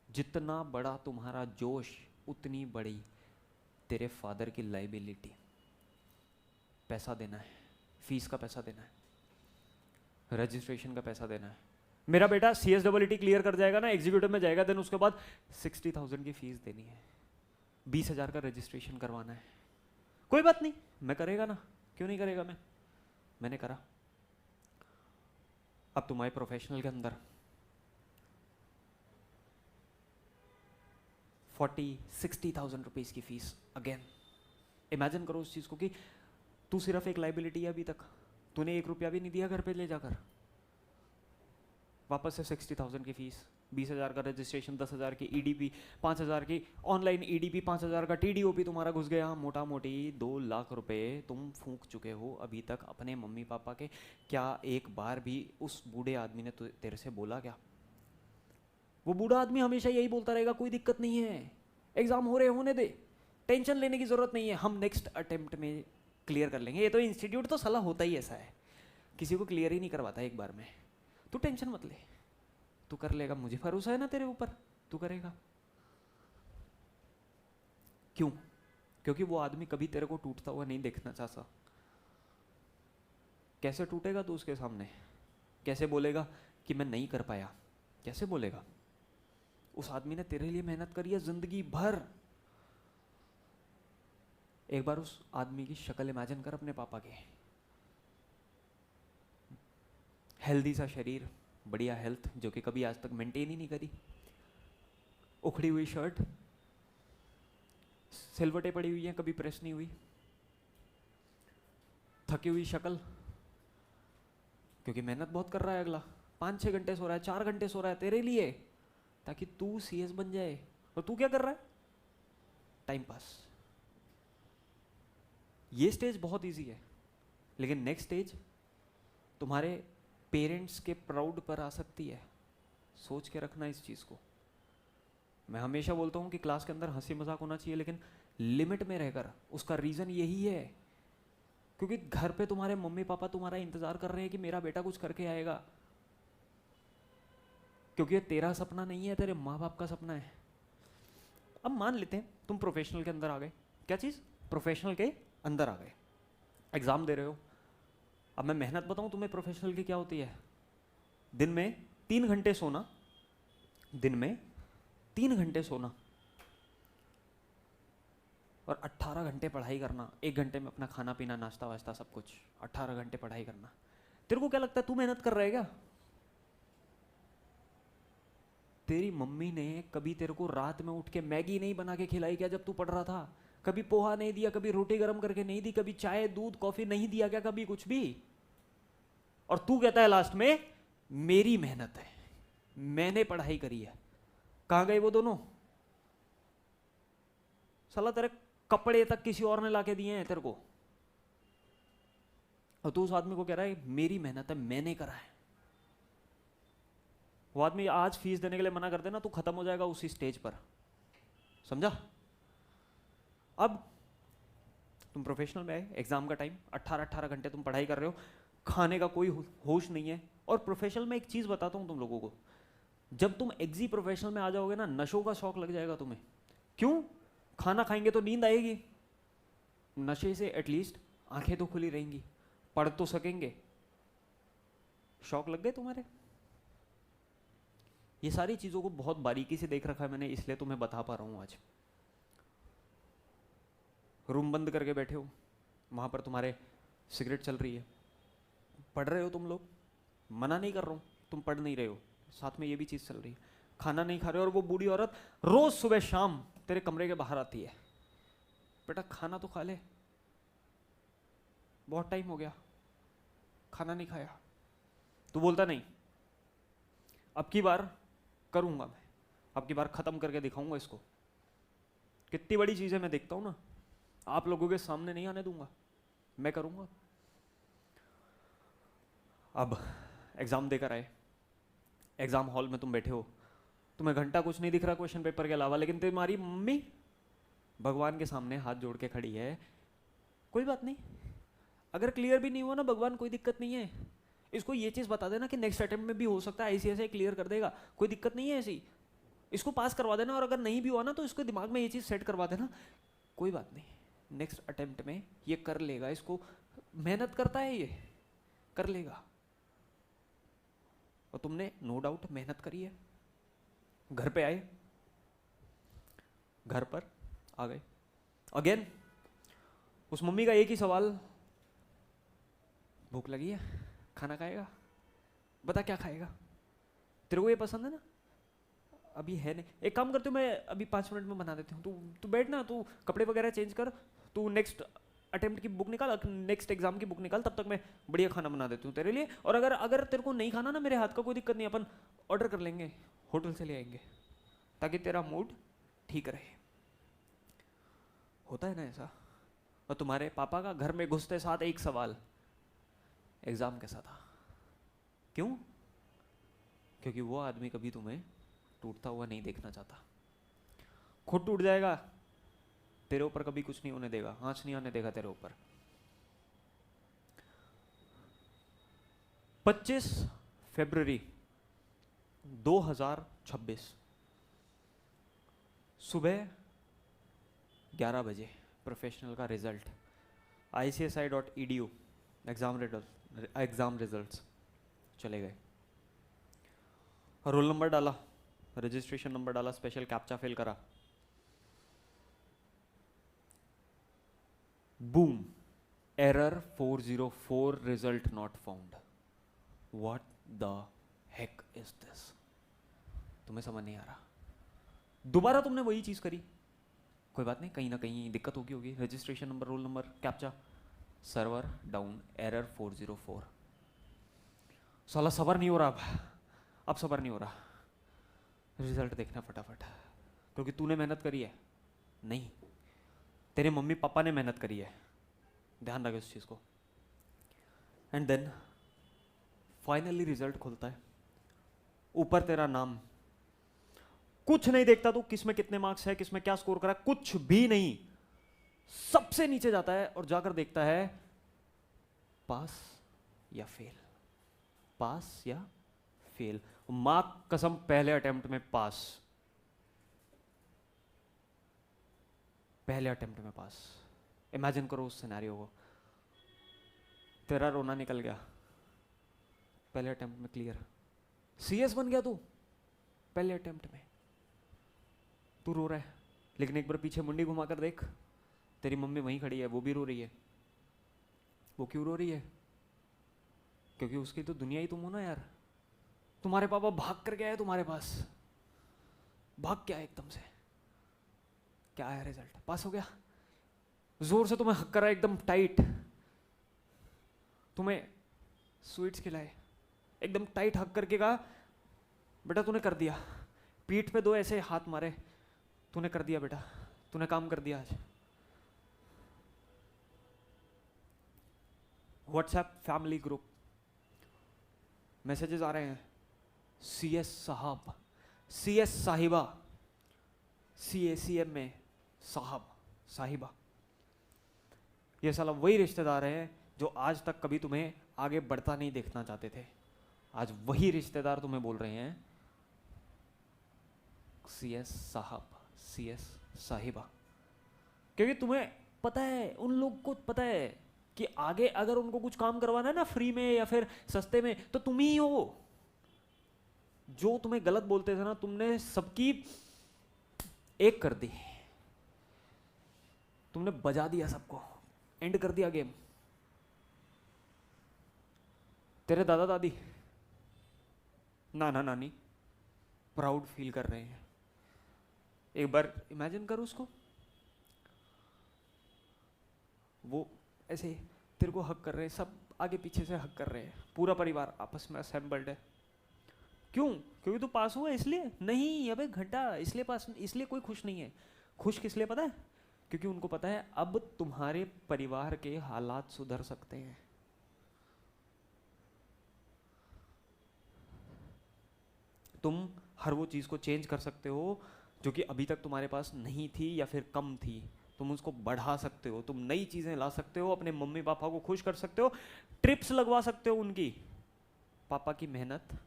जितना बड़ा तुम्हारा जोश उतनी बड़ी तेरे फादर की लाइबिलिटी। पैसा देना है, फीस का पैसा देना है, रजिस्ट्रेशन का पैसा देना है। मेरा बेटा CSEET क्लियर कर जाएगा ना, एग्जीक्यूटिव में जाएगा, देन उसके बाद 60,000 की फीस देनी है, 20,000 का रजिस्ट्रेशन करवाना है। कोई बात नहीं, मैं करेगा ना, क्यों नहीं करेगा, मैंने करा। अब तुम्हारे प्रोफेशनल के अंदर 40-60,000 रुपीज़ की फीस। अगेन इमेजिन करो उस चीज़ को कि तू सिर्फ एक लाइबिलिटी है, अभी तक तूने 1 रुपया भी नहीं दिया घर पे ले जाकर, वापस से 60,000 की फीस, 20,000 का रजिस्ट्रेशन, 10,000 की EDP, 5,000 की ऑनलाइन EDP, 5,000 का TDOP तुम्हारा घुस गया, मोटा मोटी 2 लाख रुपए तुम फूंक चुके हो अभी तक अपने मम्मी पापा के। क्या एक बार भी उस बूढ़े आदमी ने तेरे से बोला क्या? वो बूढ़ा आदमी हमेशा यही बोलता रहेगा, कोई दिक्कत नहीं है, एग्जाम हो रहे होने दे, टेंशन लेने की जरूरत नहीं है, हम नेक्स्ट अटेम्प्ट में क्लियर कर लेंगे। ये तो इंस्टीट्यूट तो साला होता ही ऐसा है, किसी को क्लियर ही नहीं करवाता एक बार में। तू टेंशन मत ले, तू कर लेगा, मुझे भरोसा है ना तेरे ऊपर, तू करेगा। क्यों? क्योंकि वो आदमी कभी तेरे को टूटता हुआ नहीं देखना चाहता। कैसे टूटेगा तू उसके सामने? कैसे बोलेगा कि मैं नहीं कर पाया? कैसे बोलेगा? उस आदमी ने तेरे लिए मेहनत करी है जिंदगी भर। एक बार उस आदमी की शक्ल इमेजिन कर अपने पापा के, हेल्दी सा शरीर, बढ़िया हेल्थ, जो कि कभी आज तक मेंटेन ही नहीं करी, उखड़ी हुई शर्ट, सिलवटें पड़ी हुई हैं, कभी प्रेस नहीं हुई, थकी हुई शक्ल, क्योंकि मेहनत बहुत कर रहा है अगला, 5-6 घंटे सो रहा है, 4 घंटे सो रहा है तेरे लिए, ताकि तू सीएस बन जाए। और तू क्या कर रहा है? Time pass. ये स्टेज बहुत इजी है, लेकिन नेक्स्ट स्टेज तुम्हारे पेरेंट्स के प्राउड पर आ सकती है। सोच के रखना इस चीज़ को। मैं हमेशा बोलता हूँ कि क्लास के अंदर हंसी मजाक होना चाहिए, लेकिन लिमिट में रहकर। उसका रीज़न यही है क्योंकि घर पे तुम्हारे मम्मी पापा तुम्हारा इंतज़ार कर रहे हैं कि मेरा बेटा कुछ करके आएगा, क्योंकि ये तेरा सपना नहीं है, तेरे माँ बाप का सपना है। अब मान लेते हैं तुम प्रोफेशनल के अंदर आ गए। क्या चीज़? प्रोफेशनल के अंदर आ गए, एग्ज़ाम दे रहे हो। अब मैं मेहनत बताऊं तुम्हें प्रोफेशनल की क्या होती है। दिन में 3 घंटे सोना, दिन में 3 घंटे सोना और 18 घंटे पढ़ाई करना। 1 घंटे में अपना खाना पीना नाश्ता वाश्ता सब कुछ, 18 घंटे पढ़ाई करना। तेरे को क्या लगता है तू मेहनत कर रहा है क्या? तेरी मम्मी ने कभी तेरे को रात में उठ के मैगी नहीं बना के खिलाई क्या जब तू पढ़ रहा था? कभी पोहा नहीं दिया, कभी रोटी गर्म करके नहीं दी, कभी चाय दूध कॉफी नहीं दिया क्या? कभी कुछ भी? और तू कहता है लास्ट में मेरी मेहनत है, मैंने पढ़ाई करी है। कहां गए वो दोनों? साला तेरे कपड़े तक किसी और ने लाके दिए हैं तेरे को, और तू उस आदमी को कह रहा है मेरी मेहनत है, मैंने करा है। वो आदमी आज फीस देने के लिए मना कर देना, तू खत्म हो जाएगा उसी स्टेज पर। समझा? अब तुम प्रोफेशनल में आए, एग्जाम का टाइम, 18 घंटे तुम पढ़ाई कर रहे हो, खाने का कोई होश नहीं है। और प्रोफेशनल में एक चीज बताता हूं तुम लोगों को, जब तुम एग्जी प्रोफेशनल में आ जाओगे ना, नशों का शौक लग जाएगा तुम्हें। क्यों? खाना खाएंगे तो नींद आएगी, नशे से एटलीस्ट आंखें तो खुली रहेंगी, पढ़ तो सकेंगे। शौक लग गए तुम्हारे। ये सारी चीजों को बहुत बारीकी से देख रखा है मैंने, इसलिए तुम्हें बता पा रहा हूं आज। रूम बंद करके बैठे हो, वहां पर तुम्हारे सिगरेट चल रही है, पढ़ रहे हो तुम लोग, मना नहीं कर रहा हूं, तुम पढ़ नहीं रहे हो, साथ में ये भी चीज चल रही है, खाना नहीं खा रहे हो। और वो बूढ़ी औरत रोज सुबह शाम तेरे कमरे के बाहर आती है, बेटा खाना तो खा ले, बहुत टाइम हो गया खाना नहीं खाया। तू बोलता नहीं, अब की बार करूंगा मैं, अब की बार खत्म करके दिखाऊंगा इसको। कितनी बड़ी चीज है, मैं देखता हूं ना, आप लोगों के सामने नहीं आने दूंगा, मैं करूंगा। अब एग्जाम देकर आए, एग्जाम हॉल में तुम बैठे हो, तुम्हें घंटा कुछ नहीं दिख रहा क्वेश्चन पेपर के अलावा, लेकिन तुम्हारी मम्मी भगवान के सामने हाथ जोड़ के खड़ी है। कोई बात नहीं, अगर क्लियर भी नहीं हुआ ना भगवान, कोई दिक्कत नहीं है, इसको ये चीज बता देना कि नेक्स्ट अटेम्प्ट में भी हो सकता है आईसीएसआई क्लियर कर देगा, कोई दिक्कत नहीं है ऐसी, इसको पास करवा देना। और अगर नहीं भी हुआ ना तो इसको दिमाग में ये चीज सेट करवा देना, कोई बात नहीं, नेक्स्ट अटेम्प्ट में ये कर लेगा, इसको मेहनत करता है, ये कर लेगा। और तुमने नो डाउट मेहनत करी है। घर पे आए, घर पर आ गए, अगेन उस मम्मी का एक ही सवाल, भूख लगी है, खाना खाएगा? बता क्या खाएगा, तेरे को ये पसंद है ना? अभी है नहीं, एक काम करते हो, मैं अभी 5 मिनट में बना देती हूँ, तू बैठ ना, तू कपड़े वगैरह चेंज कर, तू नेक्स्ट अटेम्प्ट की बुक निकाल, नेक्स्ट एग्जाम की बुक निकाल, तब तक मैं बढ़िया खाना बना देती हूँ तेरे लिए। और अगर अगर तेरे को नहीं खाना ना मेरे हाथ का, कोई दिक्कत नहीं, अपन ऑर्डर कर लेंगे, होटल से ले आएंगे, ताकि तेरा मूड ठीक रहे। होता है ना ऐसा? और तुम्हारे पापा का घर में घुसते साथ एक सवाल, एग्जाम कैसा था? क्यों? क्योंकि वो आदमी कभी तुम्हें टूटता हुआ नहीं देखना चाहता। खुद टूट जाएगा, तेरे ऊपर कभी कुछ नहीं होने देगा, आंच नहीं आने देगा तेरे ऊपर। 25 फरवरी 2026 सुबह 11 बजे प्रोफेशनल का रिजल्ट, ICSI.edu एग्जाम रिजल्ट्स चले गए। रोल नंबर डाला, रजिस्ट्रेशन नंबर डाला, स्पेशल कैप्चा फिल करा, boom, error 404, result not found. What the heck is this? तुम्हें समझ नहीं आ रहा? दोबारा तुमने वही चीज़ करी, कोई बात नहीं, कहीं ना कहीं दिक्कत होगी, registration number, roll number, captcha, server down, error 404। साला सबर नहीं हो रहा अब सबर नहीं हो रहा, रिजल्ट देखना फटाफट, क्योंकि तूने मेहनत करी है, नहीं तेरे मम्मी पापा ने मेहनत करी है, ध्यान रखे उस चीज़ को। एंड देन फाइनली रिजल्ट खुलता है, ऊपर तेरा नाम, कुछ नहीं देखता तू किस में कितने मार्क्स है, किस में क्या स्कोर करा, कुछ भी नहीं, सबसे नीचे जाता है और जाकर देखता है पास या फेल, पास या फेल। मां कसम पहले अटेम्प्ट में पास, पहले अटेम्प्ट में पास। इमेजिन करो उस सिनेरियो को, तेरा रोना निकल गया, पहले अटेम्प्ट में क्लियर, सीएस बन गया तू पहले अटेम्प्ट में, तू रो रहा है, लेकिन एक बार पीछे मुंडी घुमाकर देख, तेरी मम्मी वहीं खड़ी है, वो भी रो रही है। वो क्यों रो रही है? क्योंकि उसकी तो दुनिया ही तुम हो ना यार। तुम्हारे पापा भाग कर गए तुम्हारे पास, भाग क्या एकदम से, क्या आया रिजल्ट, पास हो गया, जोर से तुम्हें हक करा एकदम टाइट, तुम्हें स्वीट्स खिलाए, एकदम टाइट हक करके कहा बेटा तूने कर दिया, पीठ पे 2 ऐसे हाथ मारे, तूने कर दिया बेटा, तूने काम कर दिया आज। व्हाट्सएप फैमिली ग्रुप, मैसेजेस आ रहे हैं, सीएस साहब, सीएस साहिबा, सीएसीएम में साहब साहिबा, ये साला वही रिश्तेदार हैं जो आज तक कभी तुम्हें आगे बढ़ता नहीं देखना चाहते थे, आज वही रिश्तेदार तुम्हें बोल रहे हैं सीएस साहब, सीएस साहिबा। क्योंकि तुम्हें पता है, उन लोग को पता है कि आगे अगर उनको कुछ काम करवाना है ना फ्री में या फिर सस्ते में, तो तुम ही हो। जो तुम्हें गलत बोलते थे ना, तुमने सबकी एक कर दी, तुमने बजा दिया सबको, एंड कर दिया गेम। तेरे दादा दादी, नाना नानी प्राउड फील कर रहे हैं। एक बार इमेजिन करो उसको, वो ऐसे तेरे को हक कर रहे हैं, सब आगे पीछे से हक कर रहे हैं, पूरा परिवार आपस में असेंबल्ड है। क्यों? क्योंकि तू पास हुआ इसलिए? नहीं अबे घंटा, इसलिए पास, इसलिए कोई खुश नहीं है। खुश किस लिए पता है? क्योंकि उनको पता है अब तुम्हारे परिवार के हालात सुधर सकते हैं। तुम हर वो चीज़ को चेंज कर सकते हो जो कि अभी तक तुम्हारे पास नहीं थी या फिर कम थी, तुम उसको बढ़ा सकते हो, तुम नई चीज़ें ला सकते हो, अपने मम्मी पापा को खुश कर सकते हो, ट्रिप्स लगवा सकते हो उनकी। पापा की मेहनत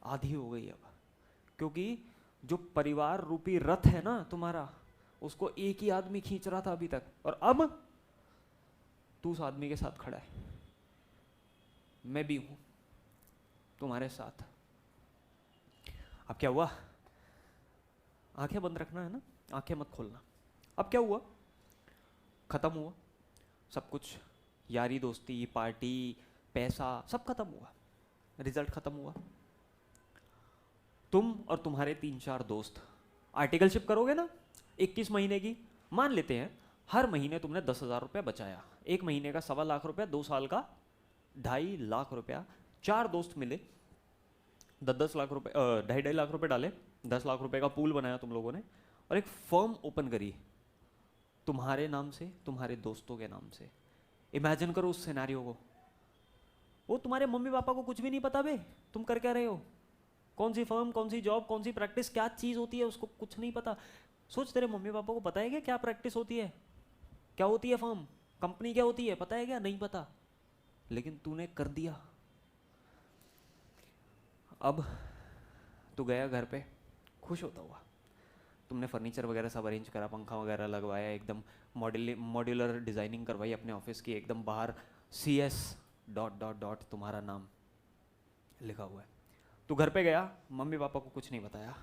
आधी हो गई अब, क्योंकि जो परिवार रूपी रथ है ना तुम्हारा, उसको एक ही आदमी खींच रहा था अभी तक, और अब तू उस आदमी के साथ खड़ा है। मैं भी हूं तुम्हारे साथ। अब क्या हुआ? आंखें बंद रखना है ना, आंखें मत खोलना। अब क्या हुआ? खत्म हुआ सब कुछ, यारी दोस्ती, पार्टी, पैसा, सब खत्म हुआ, रिजल्ट खत्म हुआ। तुम और तुम्हारे 3-4 दोस्त आर्टिकलशिप करोगे ना 21 महीने की, मान लेते हैं हर महीने तुमने 10,000 रुपया बचाया, एक महीने का 1.25 लाख रुपया, 2 साल का 2.5 लाख रुपया। 4 दोस्त मिले, 10-10 लाख रुपए, 2.5 लाख रुपए डाले, 10 लाख रुपए का पूल बनाया तुम लोगों ने, और एक फर्म ओपन करी तुम्हारे नाम से, तुम्हारे दोस्तों के नाम से। इमेजिन करो उस सिनेरियो को। वो तुम्हारे मम्मी पापा को कुछ भी नहीं पता बे तुम कर क्या रहे हो, कौन सी फर्म, कौन सी जॉब, कौन सी प्रैक्टिस, क्या चीज़ होती है, उसको कुछ नहीं पता। सोच, तेरे मम्मी पापा को पता है क्या प्रैक्टिस होती है, क्या होती है फर्म, कंपनी क्या होती है, पता है क्या? नहीं पता, लेकिन तूने कर दिया। अब तू गया घर पे खुश होता हुआ, तुमने फर्नीचर वगैरह सब अरेंज करा, पंखा वगैरह लगवाया, एकदम मॉड्यूलर डिज़ाइनिंग करवाई अपने ऑफिस की, एकदम बाहर CS ... तुम्हारा नाम लिखा हुआ है। तू घर पे गया, मम्मी पापा को कुछ नहीं बताया,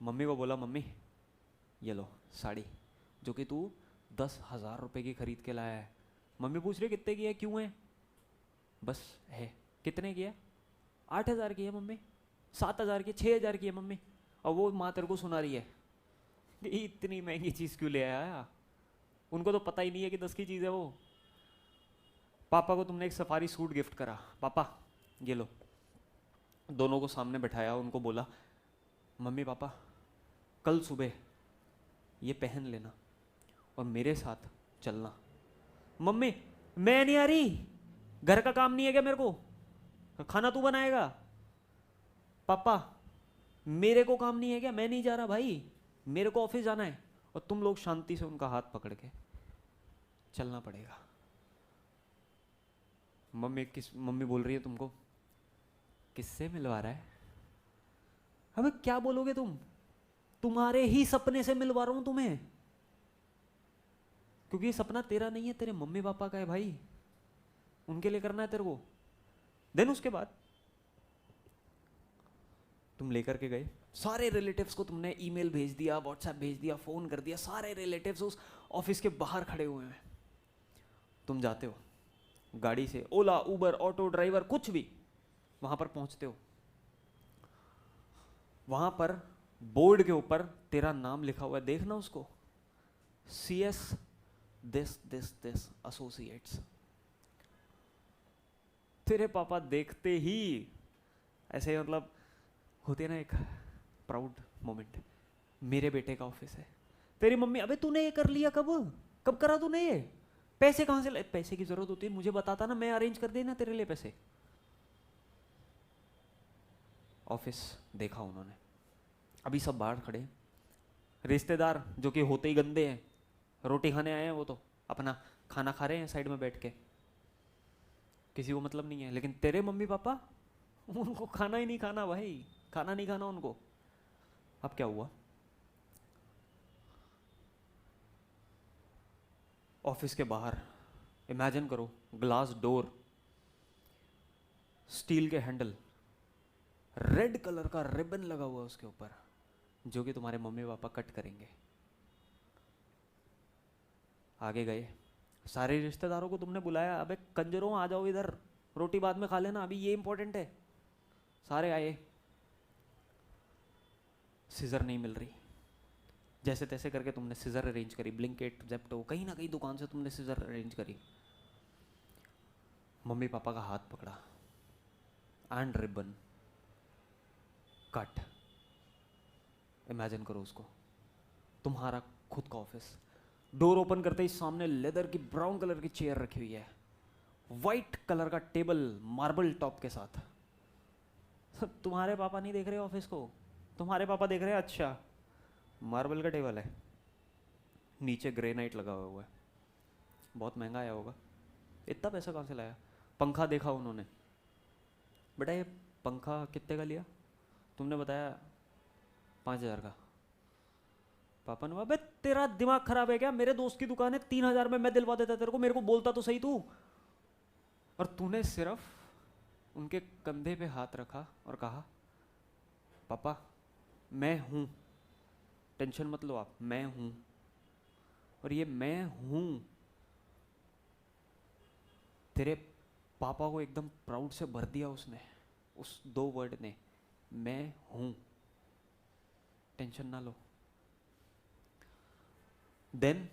मम्मी को बोला मम्मी ये लो साड़ी जो कि तू 10,000 रुपये की खरीद के लाया है। मम्मी पूछ रही कितने की है, क्यों है? बस है। कितने की है? 8,000 की है मम्मी, 7,000 की, 6,000 की है मम्मी। और वो माँ तेरे को सुना रही है कि इतनी महंगी चीज़ क्यों ले आया। उनको तो पता ही नहीं है कि 10 की चीज़ है वो। पापा को तुमने एक सफारी सूट गिफ्ट करा, पापा ये लो। दोनों को सामने बैठाया, उनको बोला मम्मी पापा कल सुबह ये पहन लेना और मेरे साथ चलना। मम्मी मैं नहीं आ रही, घर का काम नहीं है क्या मेरे को, खाना तू बनाएगा। पापा मेरे को काम नहीं है क्या, मैं नहीं जा रहा भाई, मेरे को ऑफिस जाना है। और तुम लोग शांति से उनका हाथ पकड़ के चलना पड़ेगा। मम्मी बोल रही है तुमको किससे मिलवा रहा है। अबे क्या बोलोगे तुम, तुम्हारे ही सपने से मिलवा रहा हूं तुम्हें, क्योंकि ये सपना तेरा नहीं है, तेरे मम्मी पापा का है भाई, उनके लिए करना है तेरे को। देन उसके बाद तुम लेकर के गए सारे रिलेटिव्स को, तुमने ईमेल भेज दिया, व्हाट्सएप भेज दिया, फोन कर दिया, सारे रिलेटिव्स उस ऑफिस के बाहर खड़े हुए हैं। तुम जाते हो गाड़ी से, ओला उबर ऑटो ड्राइवर कुछ भी, वहां पर पहुंचते हो। वहां पर बोर्ड के ऊपर तेरा नाम लिखा हुआ है, देखना उसको, CS this this this associates. तेरे पापा देखते ही ऐसे मतलब होते ना एक प्राउड मोमेंट, मेरे बेटे का ऑफिस है। तेरी मम्मी अबे तूने ये कर लिया कब, कब करा तूने ये, पैसे कहां से लाए, पैसे की जरूरत होती है मुझे बताता ना, मैं अरेंज कर देना तेरे लिए पैसे। ऑफिस देखा उन्होंने, अभी सब बाहर खड़े, रिश्तेदार जो कि होते ही गंदे हैं, रोटी खाने आए हैं, वो तो अपना खाना खा रहे हैं साइड में बैठ के, किसी को मतलब नहीं है। लेकिन तेरे मम्मी पापा, उनको खाना ही नहीं खाना भाई, खाना नहीं खाना उनको। अब क्या हुआ, ऑफिस के बाहर इमेजिन करो, ग्लास डोर, स्टील के हैंडल, रेड कलर का रिबन लगा हुआ उसके ऊपर, जो कि तुम्हारे मम्मी पापा कट करेंगे। आगे गए, सारे रिश्तेदारों को तुमने बुलाया, अबे कंजरों आ जाओ इधर, रोटी बाद में खा लेना, अभी ये इंपॉर्टेंट है। सारे आए, सीजर नहीं मिल रही, जैसे तैसे करके तुमने सीजर अरेंज करी, ब्लिंकिट जेप्टो कहीं ना कहीं दुकान से तुमने सीजर अरेंज करी। मम्मी पापा का हाथ पकड़ा एंड रिबन कट। इमेजिन करो उसको, तुम्हारा खुद का ऑफिस, डोर ओपन करते ही सामने लेदर की ब्राउन कलर की चेयर रखी हुई है, वाइट कलर का टेबल मार्बल टॉप के साथ। तुम्हारे पापा नहीं देख रहे ऑफिस को, तुम्हारे पापा देख रहे हैं अच्छा मार्बल का टेबल है, नीचे ग्रेनाइट लगा हुआ है, बहुत महंगा आया होगा, इतना पैसा कहाँ से लाया। पंखा देखा उन्होंने, बेटा ये पंखा कितने का लिया, तुमने बताया 5,000 का। पापा ने बोला, बे तेरा दिमाग खराब है क्या, मेरे दोस्त की दुकान है, 3,000 में मैं दिलवा देता तेरे को, मेरे को बोलता तो सही तू। और तूने सिर्फ उनके कंधे पे हाथ रखा और कहा पापा मैं हूं, टेंशन मत लो आप, मैं हूं। और ये मैं हूं तेरे पापा को एकदम प्राउड से भर दिया उसने, उस 2 वर्ड ने, मैं हूं, टेंशन ना लो। देन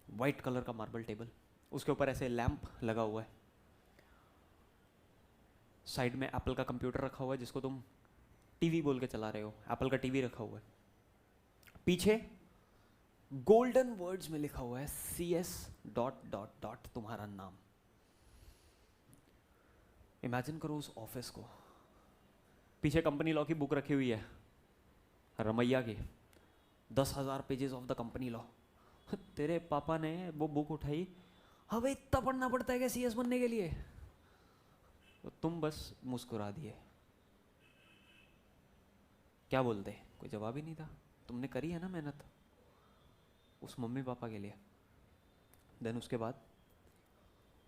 वाइट कलर का मार्बल टेबल, उसके ऊपर ऐसे लैंप लगा हुआ है, साइड में एप्पल का कंप्यूटर रखा हुआ है जिसको तुम टीवी बोल के चला रहे हो, एप्पल का टीवी रखा हुआ है, पीछे गोल्डन वर्ड्स में लिखा हुआ है CS ... तुम्हारा नाम। इमेजिन करो उस ऑफिस को, पीछे कंपनी लॉ की बुक रखी हुई है, रमैया की, 10,000 pages of the company law. तेरे पापा ने वो बुक उठाई, हमें इतना पढ़ना पड़ता है क्या CS बनने के लिए, तो तुम बस मुस्कुरा दिए। क्या बोलते, कोई जवाब ही नहीं था, तुमने करी है ना मेहनत उस मम्मी पापा के लिए। देन उसके बाद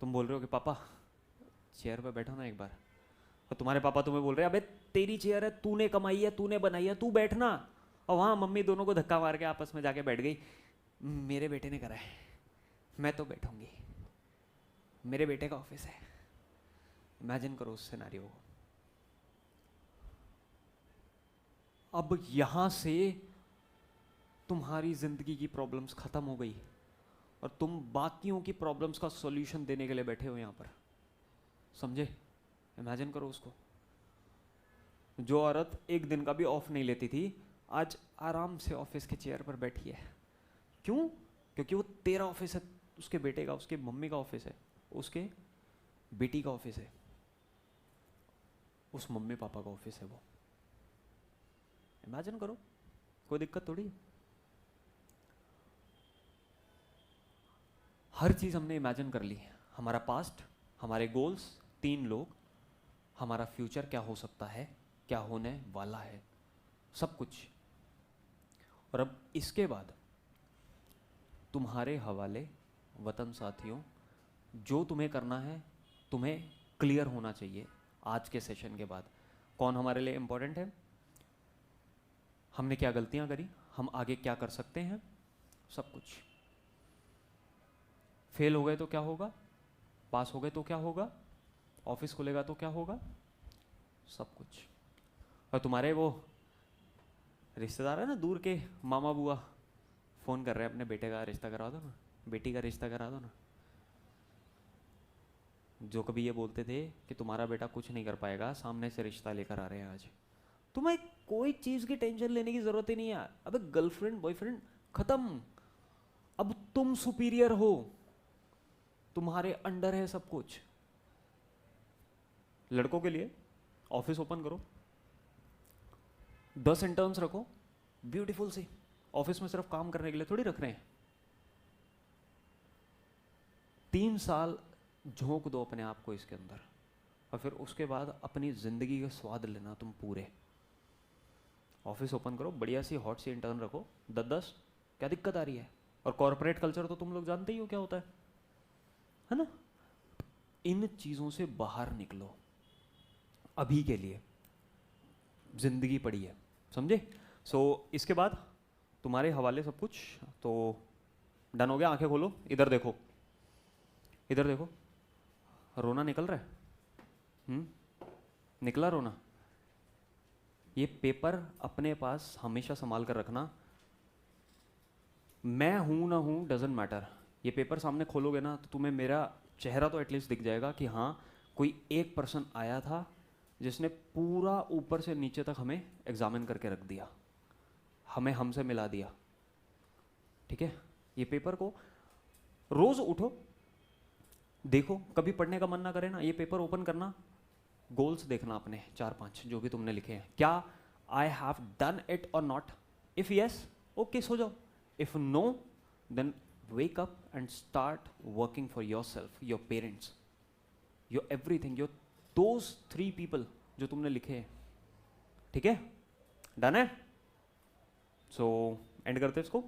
तुम बोल रहे हो कि पापा चेयर पे बैठो ना एक बार, और तुम्हारे पापा तुम्हें बोल रहे हैं अबे तेरी चेयर है, तूने कमाई है, तूने बनाई है, तू बैठना। और वहाँ मम्मी दोनों को धक्का मार के आपस में जाके बैठ गई, मेरे बेटे ने करा है, मैं तो बैठूंगी, मेरे बेटे का ऑफिस है। इमेजिन करो उस सिनेरियो को। अब यहाँ से तुम्हारी ज़िंदगी की प्रॉब्लम्स ख़त्म हो गई और तुम बाकियों की प्रॉब्लम्स का सॉल्यूशन देने के लिए बैठे हो यहाँ पर। समझे? इमेजिन करो उसको। जो औरत एक दिन का भी ऑफ नहीं लेती थी, आज आराम से ऑफिस के चेयर पर बैठी है। क्यों? क्योंकि वो तेरा ऑफिस है, उसके बेटे का, उसके मम्मी का ऑफिस है, उसके बेटी का ऑफिस है, उस मम्मी पापा का ऑफिस है वो। इमेजिन करो, कोई दिक्कत थोड़ी है। हर चीज़ हमने इमेजिन कर ली। हमारा पास्ट, हमारे गोल्स, 3 लोग, हमारा फ्यूचर क्या हो सकता है, क्या होने वाला है, सब कुछ। और अब इसके बाद तुम्हारे हवाले वतन साथियों, जो तुम्हें करना है, तुम्हें क्लियर होना चाहिए आज के सेशन के बाद। कौन हमारे लिए इम्पोर्टेंट है, हमने क्या गलतियां करी, हम आगे क्या कर सकते हैं, सब कुछ। फेल हो गए तो क्या होगा, पास हो गए तो क्या होगा, ऑफिस खुलेगा तो क्या होगा, सब कुछ। और तुम्हारे वो रिश्तेदार है ना, दूर के मामा बुआ, फ़ोन कर रहे हैं अपने बेटे का रिश्ता करा दो ना, बेटी का रिश्ता करा दो ना। जो कभी ये बोलते थे कि तुम्हारा बेटा कुछ नहीं कर पाएगा, सामने से रिश्ता लेकर आ रहे हैं आज। तुम्हें कोई चीज़ की टेंशन लेने की ज़रूरत ही नहीं है। अबे गर्लफ्रेंड बॉयफ्रेंड ख़त्म, अब तुम सुपीरियर हो, तुम्हारे अंडर है सब कुछ। लड़कों के लिए ऑफिस ओपन करो, 10 इंटर्न्स रखो, ब्यूटीफुल सी। ऑफिस में सिर्फ काम करने के लिए थोड़ी रख रहे हैं। 3 साल झोंक दो अपने आप को इसके अंदर, और फिर उसके बाद अपनी ज़िंदगी का स्वाद लेना तुम पूरे। ऑफिस ओपन करो, बढ़िया सी हॉट सी इंटर्न रखो, 10-10, क्या दिक्कत आ रही है। और कॉर्पोरेट कल्चर तो तुम लोग जानते ही हो क्या होता है ना। इन चीज़ों से बाहर निकलो, अभी के लिए ज़िंदगी पड़ी है, समझे। इसके बाद तुम्हारे हवाले सब कुछ तो डन हो गया। आंखें खोलो, इधर देखो, इधर देखो। रोना निकल रहा है? निकला रोना? ये पेपर अपने पास हमेशा संभाल कर रखना। मैं हूं ना हूं डजेंट मैटर। ये पेपर सामने खोलोगे ना तो तुम्हें मेरा चेहरा तो एटलीस्ट दिख जाएगा कि हाँ, कोई एक पर्सन आया था जिसने पूरा ऊपर से नीचे तक हमें एग्जामिन करके रख दिया, हमें हमसे मिला दिया। ठीक है, ये पेपर को रोज उठो, देखो, कभी पढ़ने का मन ना करे ना, ये पेपर ओपन करना, गोल्स देखना अपने 4-5 जो भी तुमने लिखे हैं, क्या आई हैव डन इट और नॉट। इफ यस, ओके सो जाओ, if no then wake up and start working for your self, your parents, your everything, your those 3 people जो तुमने लिखे हैं। ठीक है, डन है। सो एंड करते इसको।